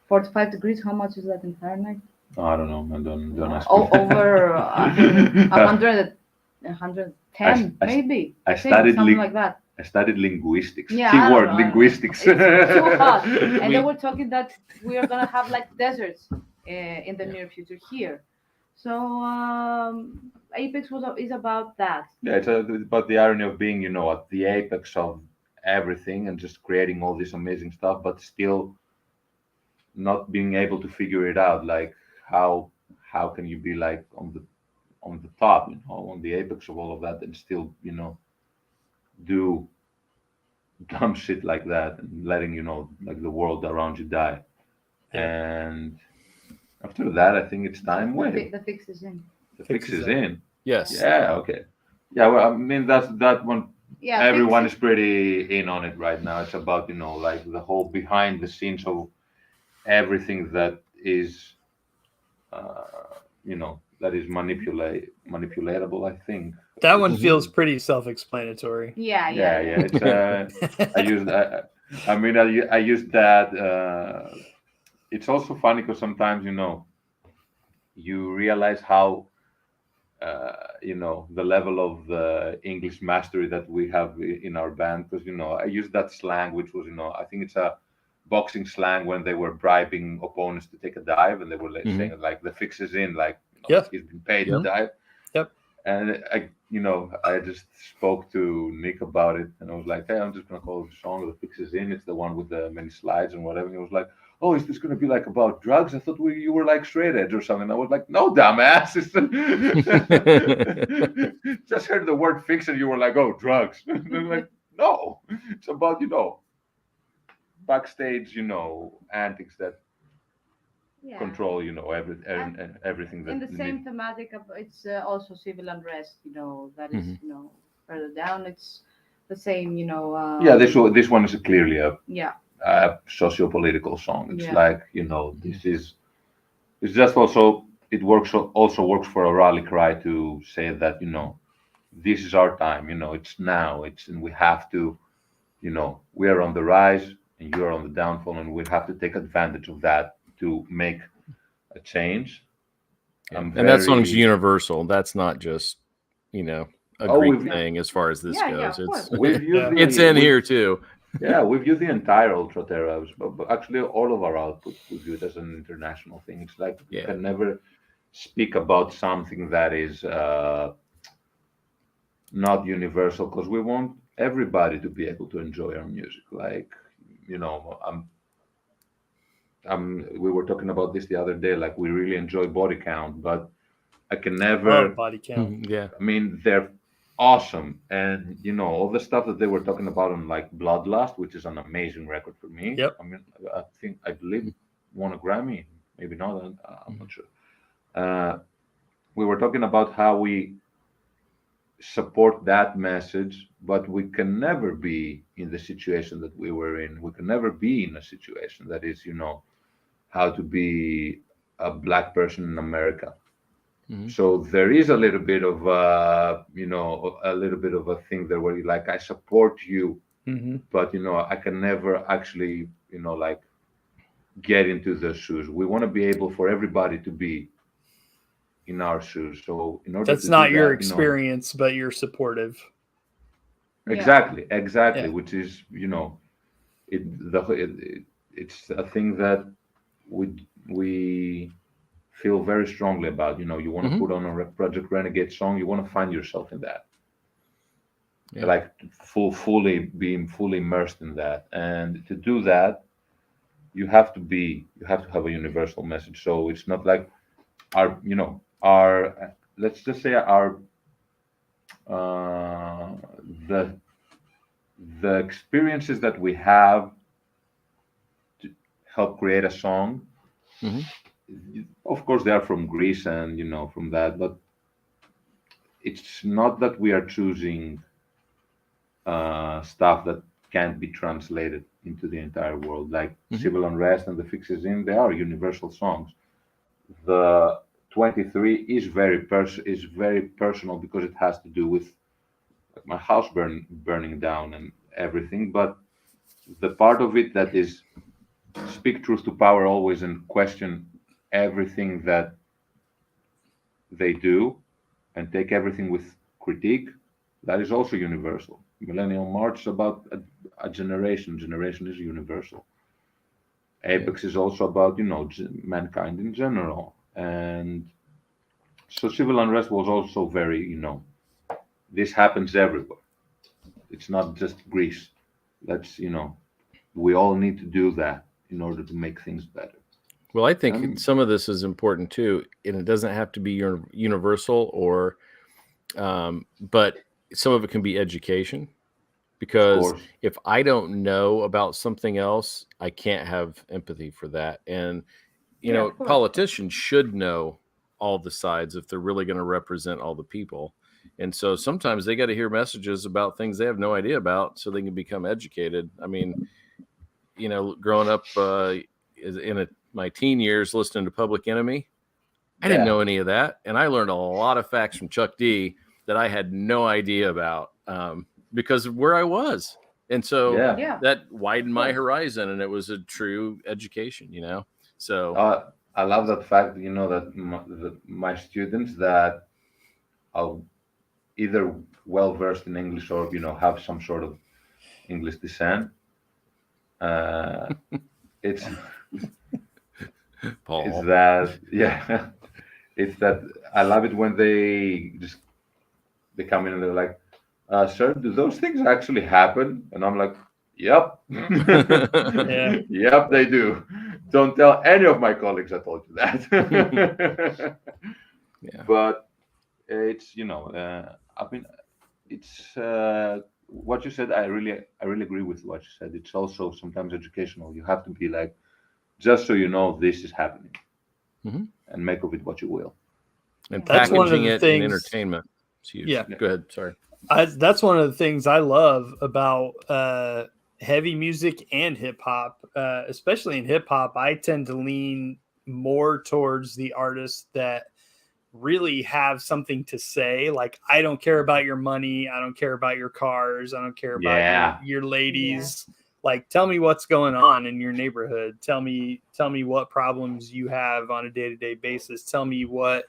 45 degrees. How much is that in Fahrenheit? Oh, I don't know. Don't ask me. Over I think 110 maybe. I studied something like that. I studied linguistics. Yeah, Keyword linguistics. It's too hot, and they were talking that we are gonna have like deserts in the near future here. So Apex is about that. Yeah, it's about the irony of being, at the apex of everything and just creating all this amazing stuff, but still not being able to figure it out. Like how can you be like on the top, on the apex of all of that, and still, do dumb shit like that and letting like the world around you die. And after that, I think it's time. The fix is in. The fix is in. Yes. Yeah. Okay. Yeah. Well, I mean, that's that one. Yeah. Everyone is pretty in on it right now. It's about like the whole behind the scenes of everything that is, that is manipulatable. I think that one feels pretty self-explanatory. Yeah. It's, I use that. It's also funny because sometimes you realize how the level of the English mastery that we have in our band, because I use that slang which was I think it's a boxing slang when they were bribing opponents to take a dive and they were saying like the fix is in, like he's been paid to dive. Yep. And I just spoke to Nick about it and I was like, hey, I'm just gonna call the song The Fix Is In. It's the one with the many slides and whatever. And he was like, oh, is this gonna be like about drugs? I thought you were like straight edge or something. I was like, no, dumbass. Just heard the word fix and you were like, oh, drugs. And I'm like, no, it's about backstage antics that control everything that in the same thematic of it's also civil unrest that is further down it's the same this one is clearly a socio-political song. It's like this is it's just also it also works for a rally cry to say that this is our time, it's now, and we have to we are on the rise and you are on the downfall and we have to take advantage of that to make a change. And that song's universal. That's not just a Greek thing as far as this goes. It's in here too. Yeah, we view the entire Ultra Terra, but actually all of our output we view it as an international thing. It's like we Yeah. can never speak about something that is not universal because we want everybody to be able to enjoy our music. Like, you know, we were talking about this the other day. Like, we really enjoy Body Count, but I can Love never. Body Count. Yeah. I mean, they're awesome, and you know all the stuff that they were talking about on like Bloodlust, which is an amazing record for me. Yep. I mean, I believe won a Grammy, maybe not. I'm not sure. Uh, we were talking about how we support that message, but we can never be in the situation that we were in. We can never be in a situation that is, you know, how to be a black person in America. So there is a little bit of, you know, a little bit of a thing there where you like, I support you, but you know, I can never actually, you know, like get into the shoes. We want to be able for everybody to be in our shoes. So in order That's to do not your that, you know, experience, but you're supportive. exactly, Yeah. which is, you know, it's a thing that we feel very strongly about. You know, you want to put on a Project Renegade song, you want to find yourself in that. Yeah. Like fully being fully immersed in that, and to do that you have to have a universal message. So it's not like our, you know, our, let's just say our uh the the experiences that we have to help create a song, of course they are from Greece and you know from that, but it's not that we are choosing stuff that can't be translated into the entire world. Like Civil Unrest and The Fixes In, they are universal songs. The 23 is very personal because it has to do with like, my house burning down and everything. But the part of it that is speak truth to power always and question everything that they do and take everything with critique, that is also universal. Millennial March is about a generation. Generation is universal. Apex is also about, you know, mankind in general. And so civil unrest was also very, you know, this happens everywhere. It's not just Greece. That's, you know, we all need to do that in order to make things better. Well, I think some of this is important too, and it doesn't have to be universal or, but some of it can be education. Because if I don't know about something else, I can't have empathy for that. And, you know, politicians should know all the sides if they're really going to represent all the people. And so sometimes they got to hear messages about things they have no idea about so they can become educated. I mean, you know, growing up in my teen years listening to Public Enemy, I didn't know any of that. And I learned a lot of facts from Chuck D that I had no idea about because of where I was. And so that widened my horizon, and it was a true education, you know? So I love that fact, you know, that my students that are either well versed in English or, you know, have some sort of English descent. It's Paul. It's that, yeah. It's that I love it when they come in and they're like, "Sir, do those things actually happen?" And I'm like, "Yep, yep, they do. Don't tell any of my colleagues I told you that." But it's, you know, I mean, it's what you said. I really agree with what you said. It's also sometimes educational. You have to be like, just so you know, this is happening, and make of it what you will. And that's packaging one of the it things, in entertainment. It's huge. Yeah. Go ahead. Sorry. That's one of the things I love about heavy music and hip hop, especially in hip hop. I tend to lean more towards the artists that really have something to say. Like, I don't care about your money. I don't care about your cars. I don't care about your ladies. Yeah. Like, tell me what's going on in your neighborhood. Tell me what problems you have on a day-to-day basis. Tell me what,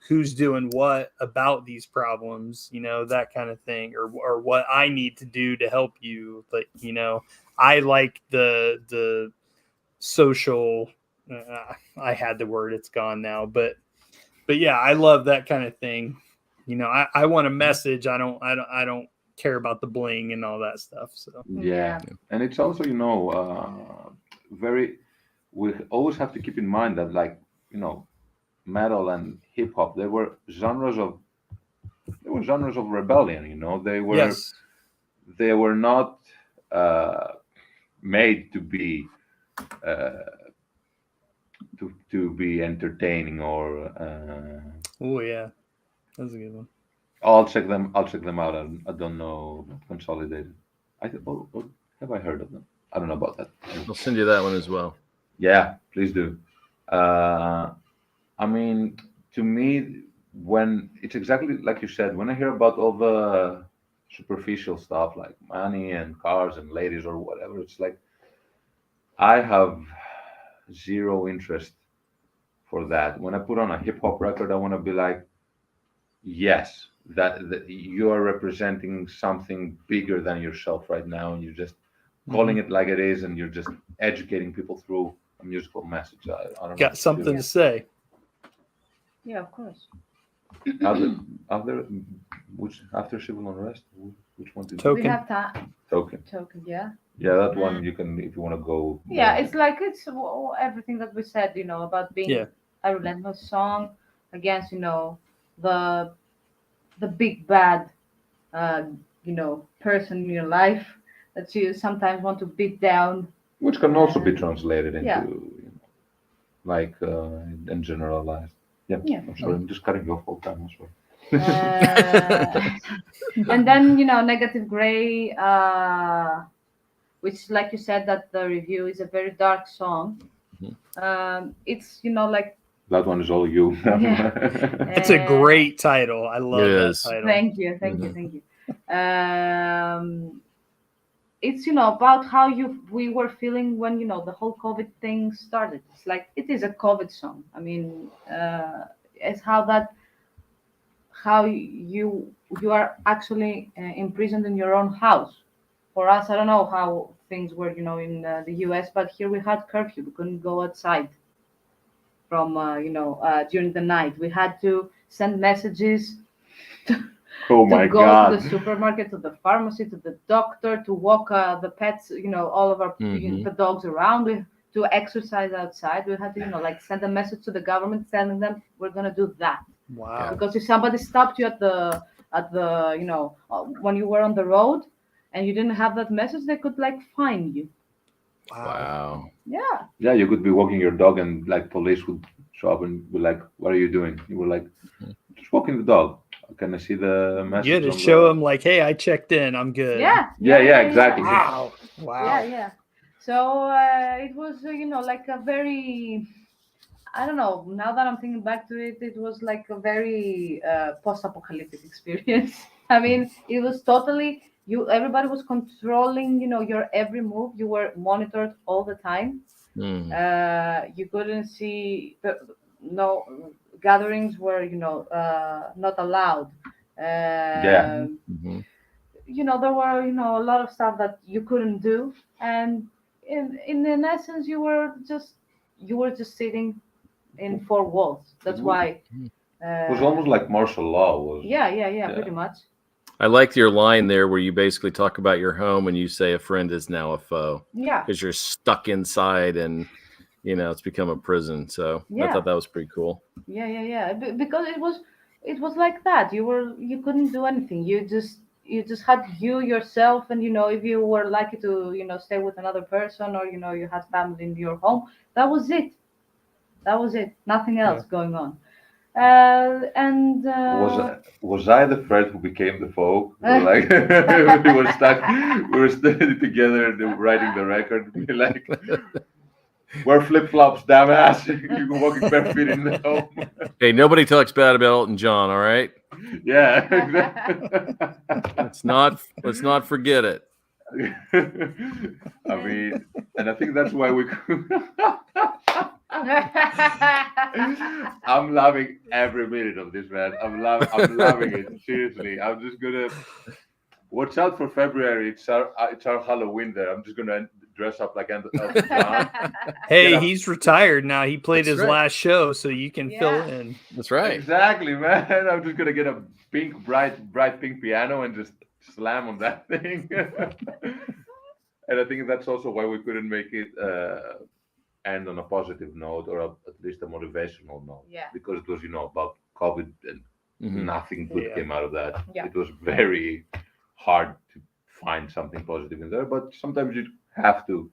who's doing what about these problems, that kind of thing, or what I need to do to help you. Like, I like the social, I had the word, it's gone now, but yeah, I love that kind of thing. I want a message. I don't care about the bling and all that stuff. So Yeah. And it's also, we always have to keep in mind that, like, metal and hip hop, they were genres of rebellion. yes, They were not made to be to be entertaining or oh yeah, that's a good one. I'll check them out. I don't know. Consolidated. Have I heard of them? I don't know about that. I'll send you that one as well. Yeah, please do. I mean, to me, when it's exactly like you said, when I hear about all the superficial stuff like money and cars and ladies or whatever, it's like I have zero interest for that. When I put on a hip hop record, I want to be like, yes, that you are representing something bigger than yourself right now, and you're just calling it like it is, and you're just educating people through a musical message. I don't know. Got something to say. Yeah, of course. Other, which after civil unrest, which one did Token. We have Token? yeah. Yeah, that one you can, if you want to go. Yeah, it's like everything that we said, about being a relentless song against, the big bad, person in your life that you sometimes want to beat down. Which can also be translated into, and generalized. Yeah. I'm sorry, I'm just cutting you off all the time. I'm sorry. And then, Negative Gray, which, like you said, that the review is a very dark song. It's, like. That one is all you. Yeah. It's a great title. I love that title. Thank you. It's about how we were feeling when the whole COVID thing started. It's like it is a COVID song. I mean, it's how you are actually imprisoned in your own house. For us, I don't know how things were, in the US, but here we had curfew. We couldn't go outside from during the night. We had to send messages Oh my to go God. to the supermarket, to the pharmacy, to the doctor, to walk the pets, all of our the dogs around, to exercise outside. We had to, send a message to the government telling them we're gonna do that. Wow. Because if somebody stopped you at the when you were on the road and you didn't have that message, they could fine you. Wow. Yeah. Yeah, you could be walking your dog and police would show up and be like, "What are you doing?" You were like, "Just walking the dog." Can I see the message? You had to show them hey, I checked in. I'm good. Yeah. Yeah, exactly. Wow. Yeah. So it was, a very, I don't know. Now that I'm thinking back to it, it was a very post-apocalyptic experience. I mean, it was totally everybody was controlling, your every move. You were monitored all the time. You couldn't see no gatherings were, not allowed. There were, a lot of stuff that you couldn't do, and in essence, you were just sitting in four walls. That's why. It was almost like martial law. Yeah, pretty much. I liked your line there where you basically talk about your home and you say a friend is now a foe. Yeah. Because you're stuck inside and, it's become a prison. So I thought that was pretty cool. Yeah. Because it was like that. You couldn't do anything. You just had yourself, and if you were lucky to stay with another person, or you had family in your home, that was it. Nothing else going on. Was I the friend who became the foe? We were stuck. We were studying together, writing the record. Wear flip flops, damn ass. You were walking barefoot in the home. Hey, nobody talks bad about Elton John, all right? Yeah. Let's not forget it. I mean, and I think that's why we. I'm loving every minute of this, man. I'm loving it. Seriously, I'm just gonna watch out for February. It's our Halloween there. I'm just gonna dress up like Elton John. Hey, Get up. he's retired now. He played That's his right. last show, so you can fill Yeah. in. That's right. Exactly, man. I'm just gonna get a bright pink piano and just slam on that thing. And I think that's also why we couldn't make it end on a positive note or at least a motivational note. Yeah. Because it was, about COVID and Mhm. nothing good Yeah. came out of that. Yeah. It was very hard to find something positive in there, but sometimes you have to,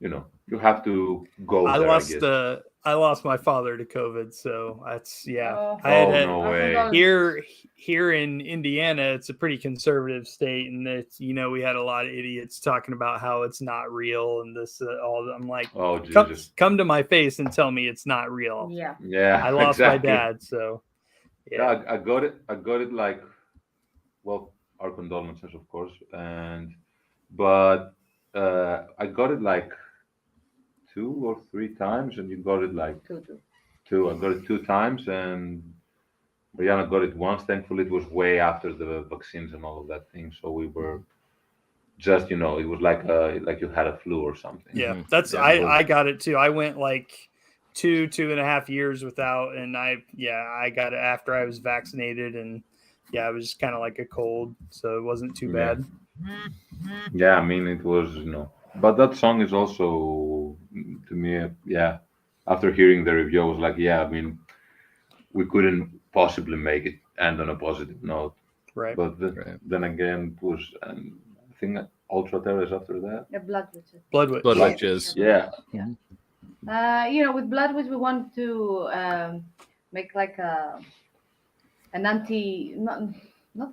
you have to go I there, lost I guess. I lost my father to COVID, so that's Oh. I had Oh, a- no Our way. condolences. here in Indiana, it's a pretty conservative state, and it's we had a lot of idiots talking about how it's not real and this all. I'm like, Oh, come, Jesus. come to my face and tell me it's not real. Yeah. Yeah, I lost my exactly. dad, so Yeah, yeah. I got it like, well, our condolences, of course, but I got it like 2 or 3 times, and you got it like Tutu. two. I got it 2 times, and Mariana got it once. Thankfully, it was way after the vaccines and all of that thing, so we were just, it was like you had a flu or something. Yeah, Mhm. that's Yeah. I got it too. I went like 2.5 years without, and I got it after I was vaccinated, and it was just kind of like a cold, so it wasn't too Yeah. bad. Yeah, I mean, it was, but that song is also, to me, yeah, after hearing the review, I was like, yeah, I mean, we couldn't possibly make it end on a positive note. Right. But Right. then again, it was, I think Ultra Terror is after that. Yeah, Blood Witches. Blood Witch. Blood Yeah. Witches. Yeah. With Blood Witch, we want to make like an anti, not an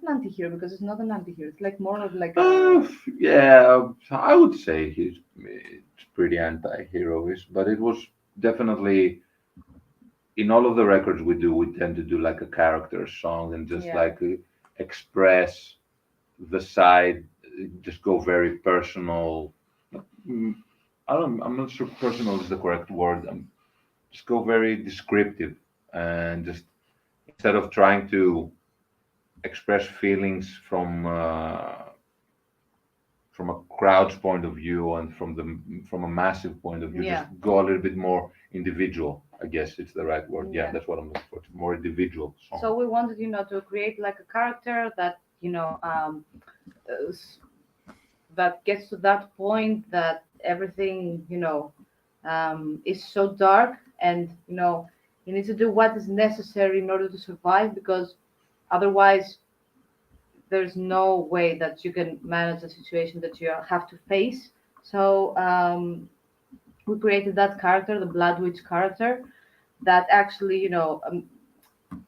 anti-hero, because it's not an anti-hero. It's like more of like Yeah, I would say it's pretty anti-heroish, but it was definitely in all of the records we do. We tend to do like a character song and just Yeah. like express the side, just go very personal. Mm, I'm not sure personal is the correct word. Just go very descriptive and just instead of trying to express feelings from a crowd's point of view and from a massive point of view, Yeah. just go a little bit more individual. I guess it's the right word. Yeah, Yeah. that's what I'm looking for. It's more individual song. So we wanted, to create like a character that, that gets to that point that everything, is so dark, and you need to do what is necessary in order to survive, because otherwise there's no way that you can manage a situation that you have to face. So we created that character, the Blood Witch character, that actually,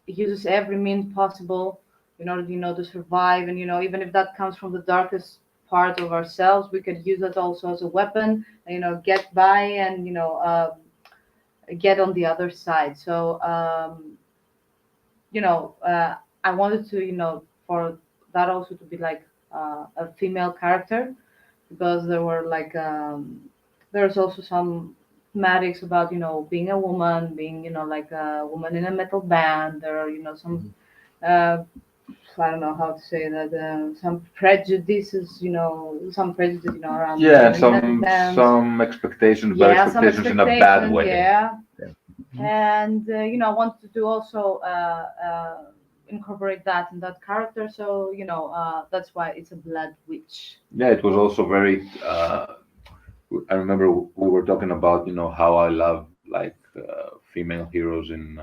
uses every means possible in order, to survive. And, even if that comes from the darkest part of ourselves, we could use that also as a weapon, and, get by and, get on the other side. So, I wanted to, for that also to be like a female character, because there were like, there's also some thematics about, being a woman, being, like a woman in a metal band. There are, some, I don't know how to say that, some prejudices, around Yeah, women in metal bands. some expectations, bad Yeah, some expectations in a bad way. Yeah. Yeah. And I wanted to also incorporate that in that character. So that's why it's a Blood Witch. Yeah, it was also very. I remember we were talking about how I love like female heroes in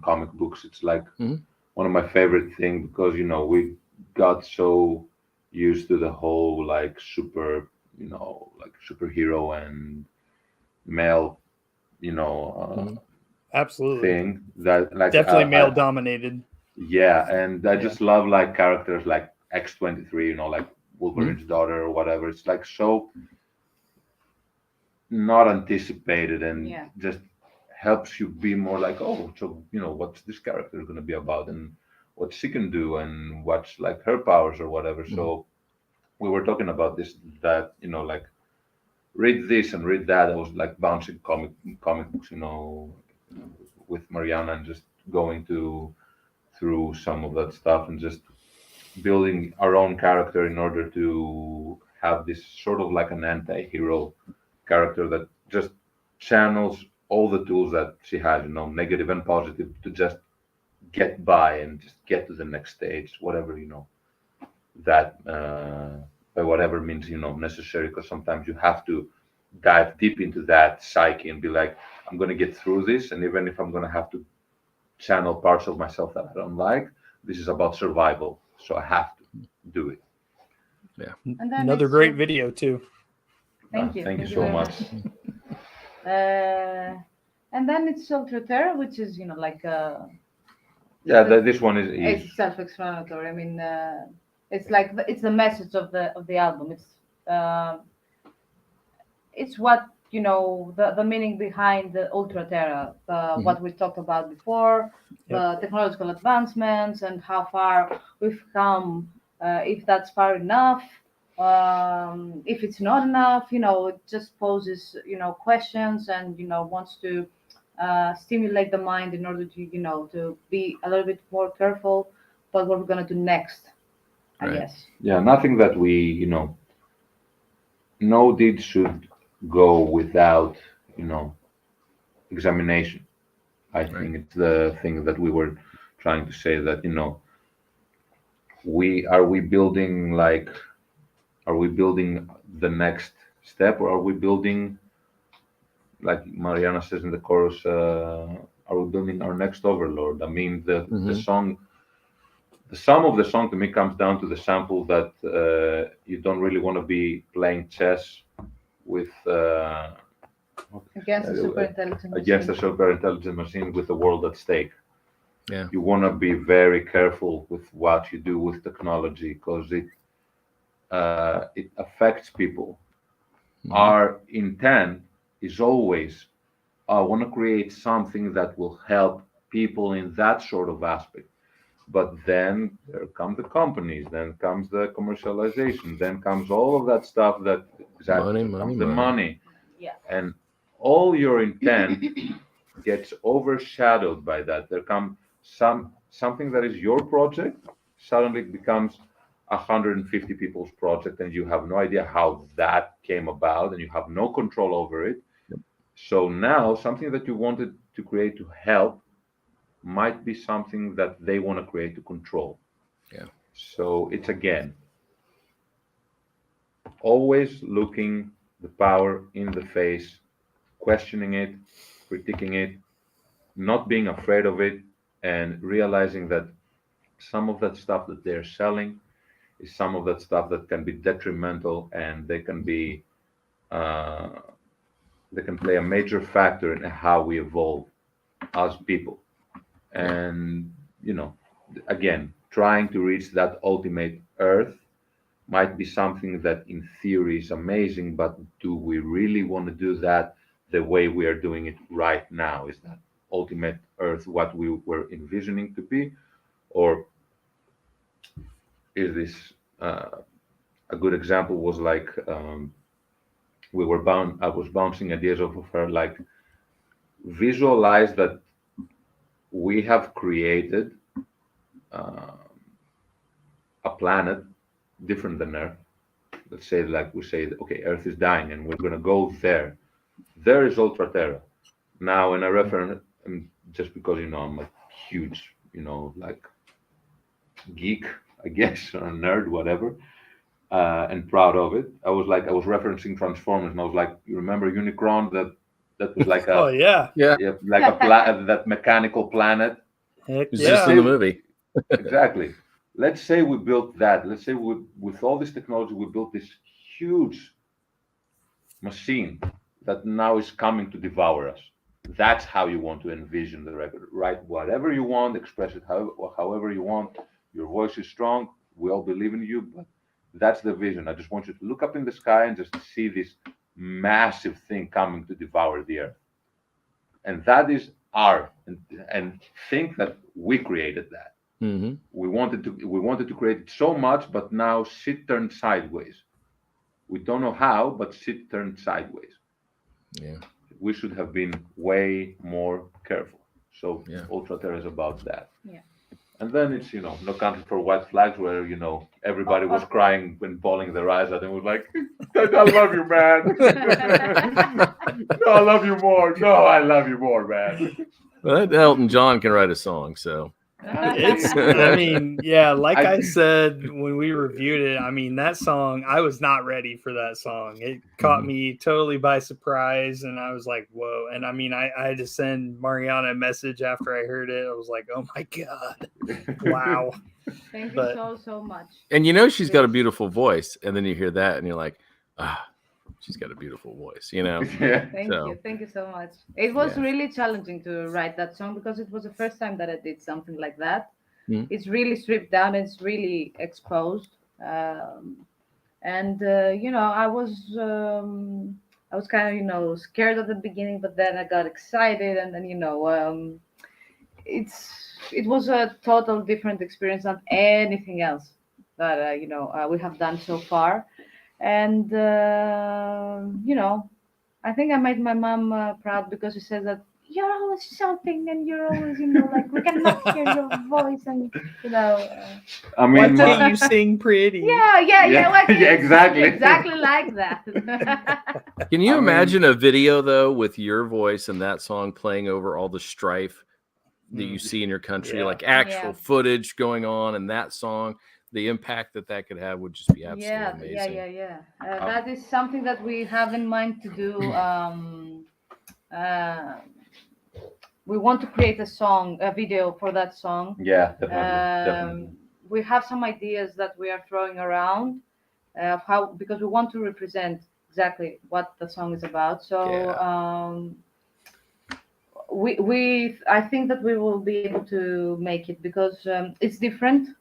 comic books. It's like Mhm. one of my favorite things because we got so used to the whole like like superhero and male Mhm. Absolutely. thing that like Definitely male dominated. yeah, and I just love like characters like X-23, like Wolverine's daughter or whatever. It's like so not anticipated and Yeah. just helps you be more like, oh, so what's this character going to be about and what she can do and what's like her powers or whatever. So we were talking about this that like read this and read that. I was like bouncing comic books, with Mariana and just going through some of that stuff and just building our own character in order to have this sort of like an anti-hero character that just channels all the tools that she has, negative and positive, to just get by and just get to the next stage, whatever, that by whatever means, necessary, because sometimes you have to dive deep into that psyche and be like, I'm going to get through this, and even if I'm going to have to channel parts of myself that I don't like, this is about survival, so I have to do it. Yeah. And then Another it's, great video too. Thank you. Thank you so very much. And then it's Ultra Terra, which is Yeah, this one is it's self-explanatory. I mean, it's like it's the message of the album. It's what the meaning behind the Ultra Terra, what we talked about before, the technological advancements and how far we've come. If that's far enough, if it's not enough, it just poses questions and wants to stimulate the mind in order to to be a little bit more careful about what we're gonna do next. I Right. guess. Yeah, nothing that we, no deed should go without, examination. I think it's the thing that we were trying to say, that, are we building the next step, or are we building, like Mariana says in the chorus, are we building our next overlord? I mean, the song, the sum of the song to me comes down to the sample that you don't really want to be playing chess with Against a super intelligent against a machine. super intelligent machine with the world at stake. Yeah. You want to be very careful with what you do with technology, because it affects people. Our intent is always, I want to create something that will help people in that sort of aspect. But then there come the companies, then comes the commercialization, then comes all of that stuff that Money, comes money, the money. money. Yeah. And all your intent gets overshadowed by that. There comes something that is your project, suddenly becomes 150 people's project, and you have no idea how that came about, and you have no control over it. So now something that you wanted to create to help might be something that they want to create to control. Yeah. So it's, again, always looking the power in the face, questioning it, critiquing it, not being afraid of it, and realizing that some of that stuff that they're selling is some of that stuff that can be detrimental, and they can play a major factor in how we evolve as people. And again, trying to reach that ultimate Earth might be something that in theory is amazing, but do we really want to do that the way we are doing it right now? Is that ultimate Earth what we were envisioning to be, or is this a good example was like, I was bouncing ideas off of her, like, visualize that we have created a planet different than Earth. Let's say, like, we say, okay, Earth is dying and we're going to go there. There is Ultra Terra. Now, in a reference, just because, I'm a huge, like, geek, I guess, or a nerd, whatever, and proud of it. I was referencing Transformers, and I was like, you remember Unicron? That was like Oh yeah. that mechanical planet. Heck It's yeah. just in the movie. Exactly. Let's say we built that. Let's say with all this technology, we built this huge machine that now is coming to devour us. That's how you want to envision the record. Write whatever you want, express it however you want. Your voice is strong. We all believe in you, but that's the vision. I just want you to look up in the sky and just see this massive thing coming to devour the earth. And that is and think that we created that. We wanted to create it so much, but now shit turned sideways. we don't know how, but shit turned sideways. Yeah. We should have been way more careful. So Yeah. Ultra Terra is about that. Yeah. And then it's, No Country for White Flags, where, everybody was crying when bawling their eyes out and was like, I love you, man. No, I love you more. No, I love you more, man. Well, Elton John can write a song, so. I mean, yeah, like I said when we reviewed it, I mean, that song, I was not ready for that song. It caught me totally by surprise, and I was like, whoa. And I mean, I had to send Marianna a message after I heard it. I was like, oh my God. Wow. Thank you so much. And she's got a beautiful voice, and then you hear that, and you're like, she's got a beautiful voice, Yeah. Thank you so much. It was really challenging to write that song because it was the first time that I did something like that. It's really stripped down, it's really exposed, and I was kind of scared at the beginning, but then I got excited, and then it was a total different experience than anything else that we have done so far. And I think I made my mom proud because she says that you're always shouting and you're always like we cannot hear your voice, and I mean, why can't you sing pretty? yeah exactly like that. Can you imagine a video though with your voice and that song playing over all the strife that you see in your country, like actual footage going on, and that song, the impact that could have would just be absolutely amazing. That is something that we have in mind to do. We want to create a video for that song. Yeah, definitely. We have some ideas that we are throwing around because we want to represent exactly what the song is about. So I think that we will be able to make it because it's different.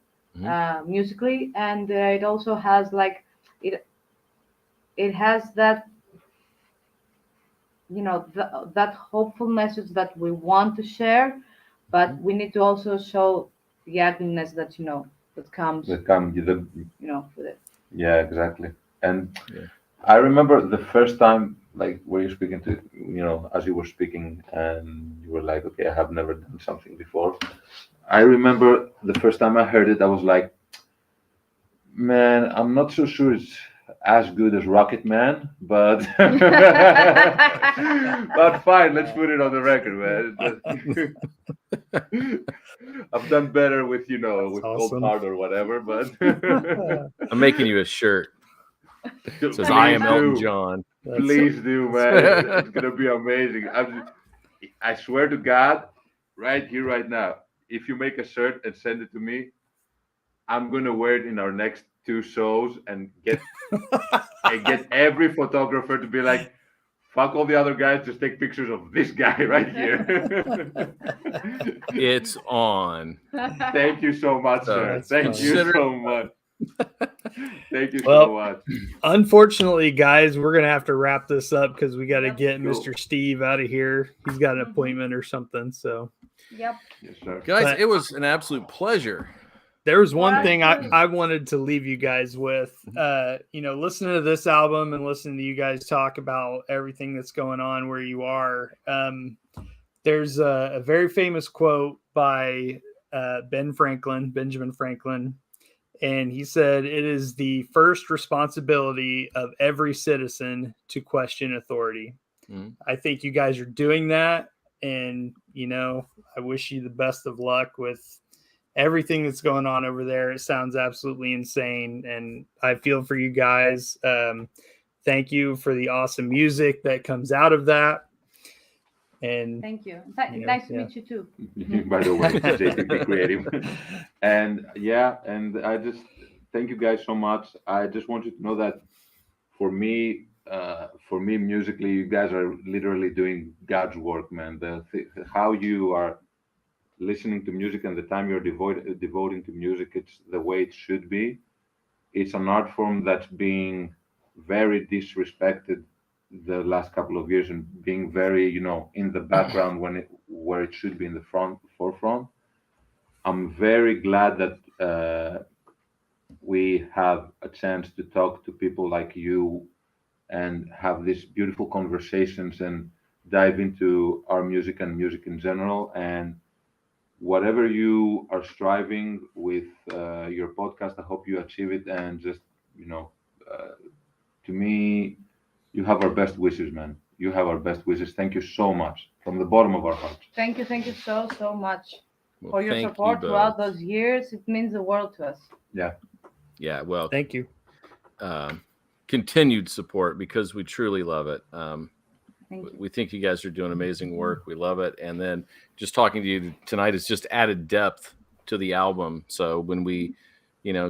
Musically, and it also has it has that that hopeful message that we want to share, but we need to also show the ugliness that that comes with it. Yeah, exactly. And I remember the first time, like, where you're speaking to, as you were speaking, and you were like, okay, I have never done something before. I remember the first time I heard it, I was like, man, I'm not so sure it's as good as Rocket Man, but but fine, let's put it on the record, man. I've done better with with awesome. Cold Heart or whatever, but I'm making you a shirt. It says I am Elton John. Please do, man. It's gonna be amazing. I swear to God, right here, right now, if you make a shirt and send it to me, I'm gonna wear it in our next 2 shows and get every photographer to be like, fuck all the other guys, just take pictures of this guy right here. It's on. Thank you so much, sir. Thank you so much. Thank you Well, so much. Unfortunately, guys, we're gonna have to wrap this up because we got to get Mr. Steve out of here. He's got an appointment or something. So, Yep. Yes, sir. Guys, it was an absolute pleasure. there was one thing I wanted to leave you guys with. Listening to this album and listening to you guys talk about everything that's going on where you are. There's a very famous quote by Benjamin Franklin. And he said, it is the first responsibility of every citizen to question authority. I think you guys are doing that. And, I wish you the best of luck with everything that's going on over there. It sounds absolutely insane. And I feel for you guys. Thank you for the awesome music that comes out of that. And thank you. Nice to meet you too. By the way, JPP Creative. And I just thank you guys so much. I just want you to know that for me musically, you guys are literally doing God's work, man. How you are listening to music and the time you're devoting to music, it's the way it should be. It's an art form that's being very disrespected the last couple of years and being very, in the background where it should be in the forefront. I'm very glad that we have a chance to talk to people like you and have these beautiful conversations and dive into our music and music in general. And whatever you are striving with your podcast, I hope you achieve it. And just, uh, to me, you have our best wishes, man. You have our best wishes. Thank you so much from the bottom of our hearts. Thank you so much Well, for your thank you support both. throughout those years. It means the world to us. Yeah, well, Thank you. continued support because we truly love it. Thank you. We think you guys are doing amazing work. We love it. And then just talking to you tonight has just added depth to the album. So when we,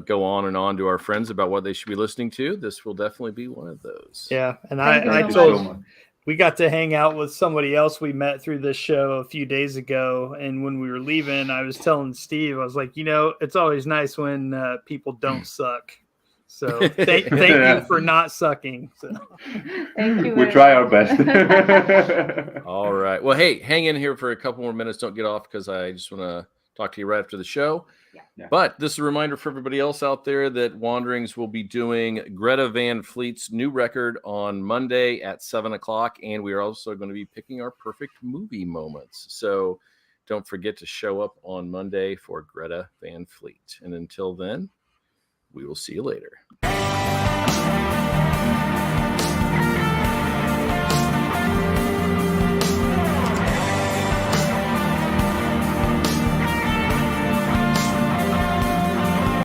go on and on to our friends about what they should be listening to, this will definitely be one of those. Yeah. And Thank you I so told much. we got to hang out with somebody else we met through this show a few days ago. And when we were leaving, I was telling Steve, I was like, it's always nice when people don't suck. So thank you for not sucking. So. Thank you. We try our best. All right. Well, hey, hang in here for a couple more minutes. Don't get off because I just want to talk to you right after the show. Yeah. But this is a reminder for everybody else out there that Wanderings will be doing Greta Van Fleet's new record on Monday at 7:00. And we are also going to be picking our perfect movie moments. So don't forget to show up on Monday for Greta Van Fleet. And until then, we will see you later.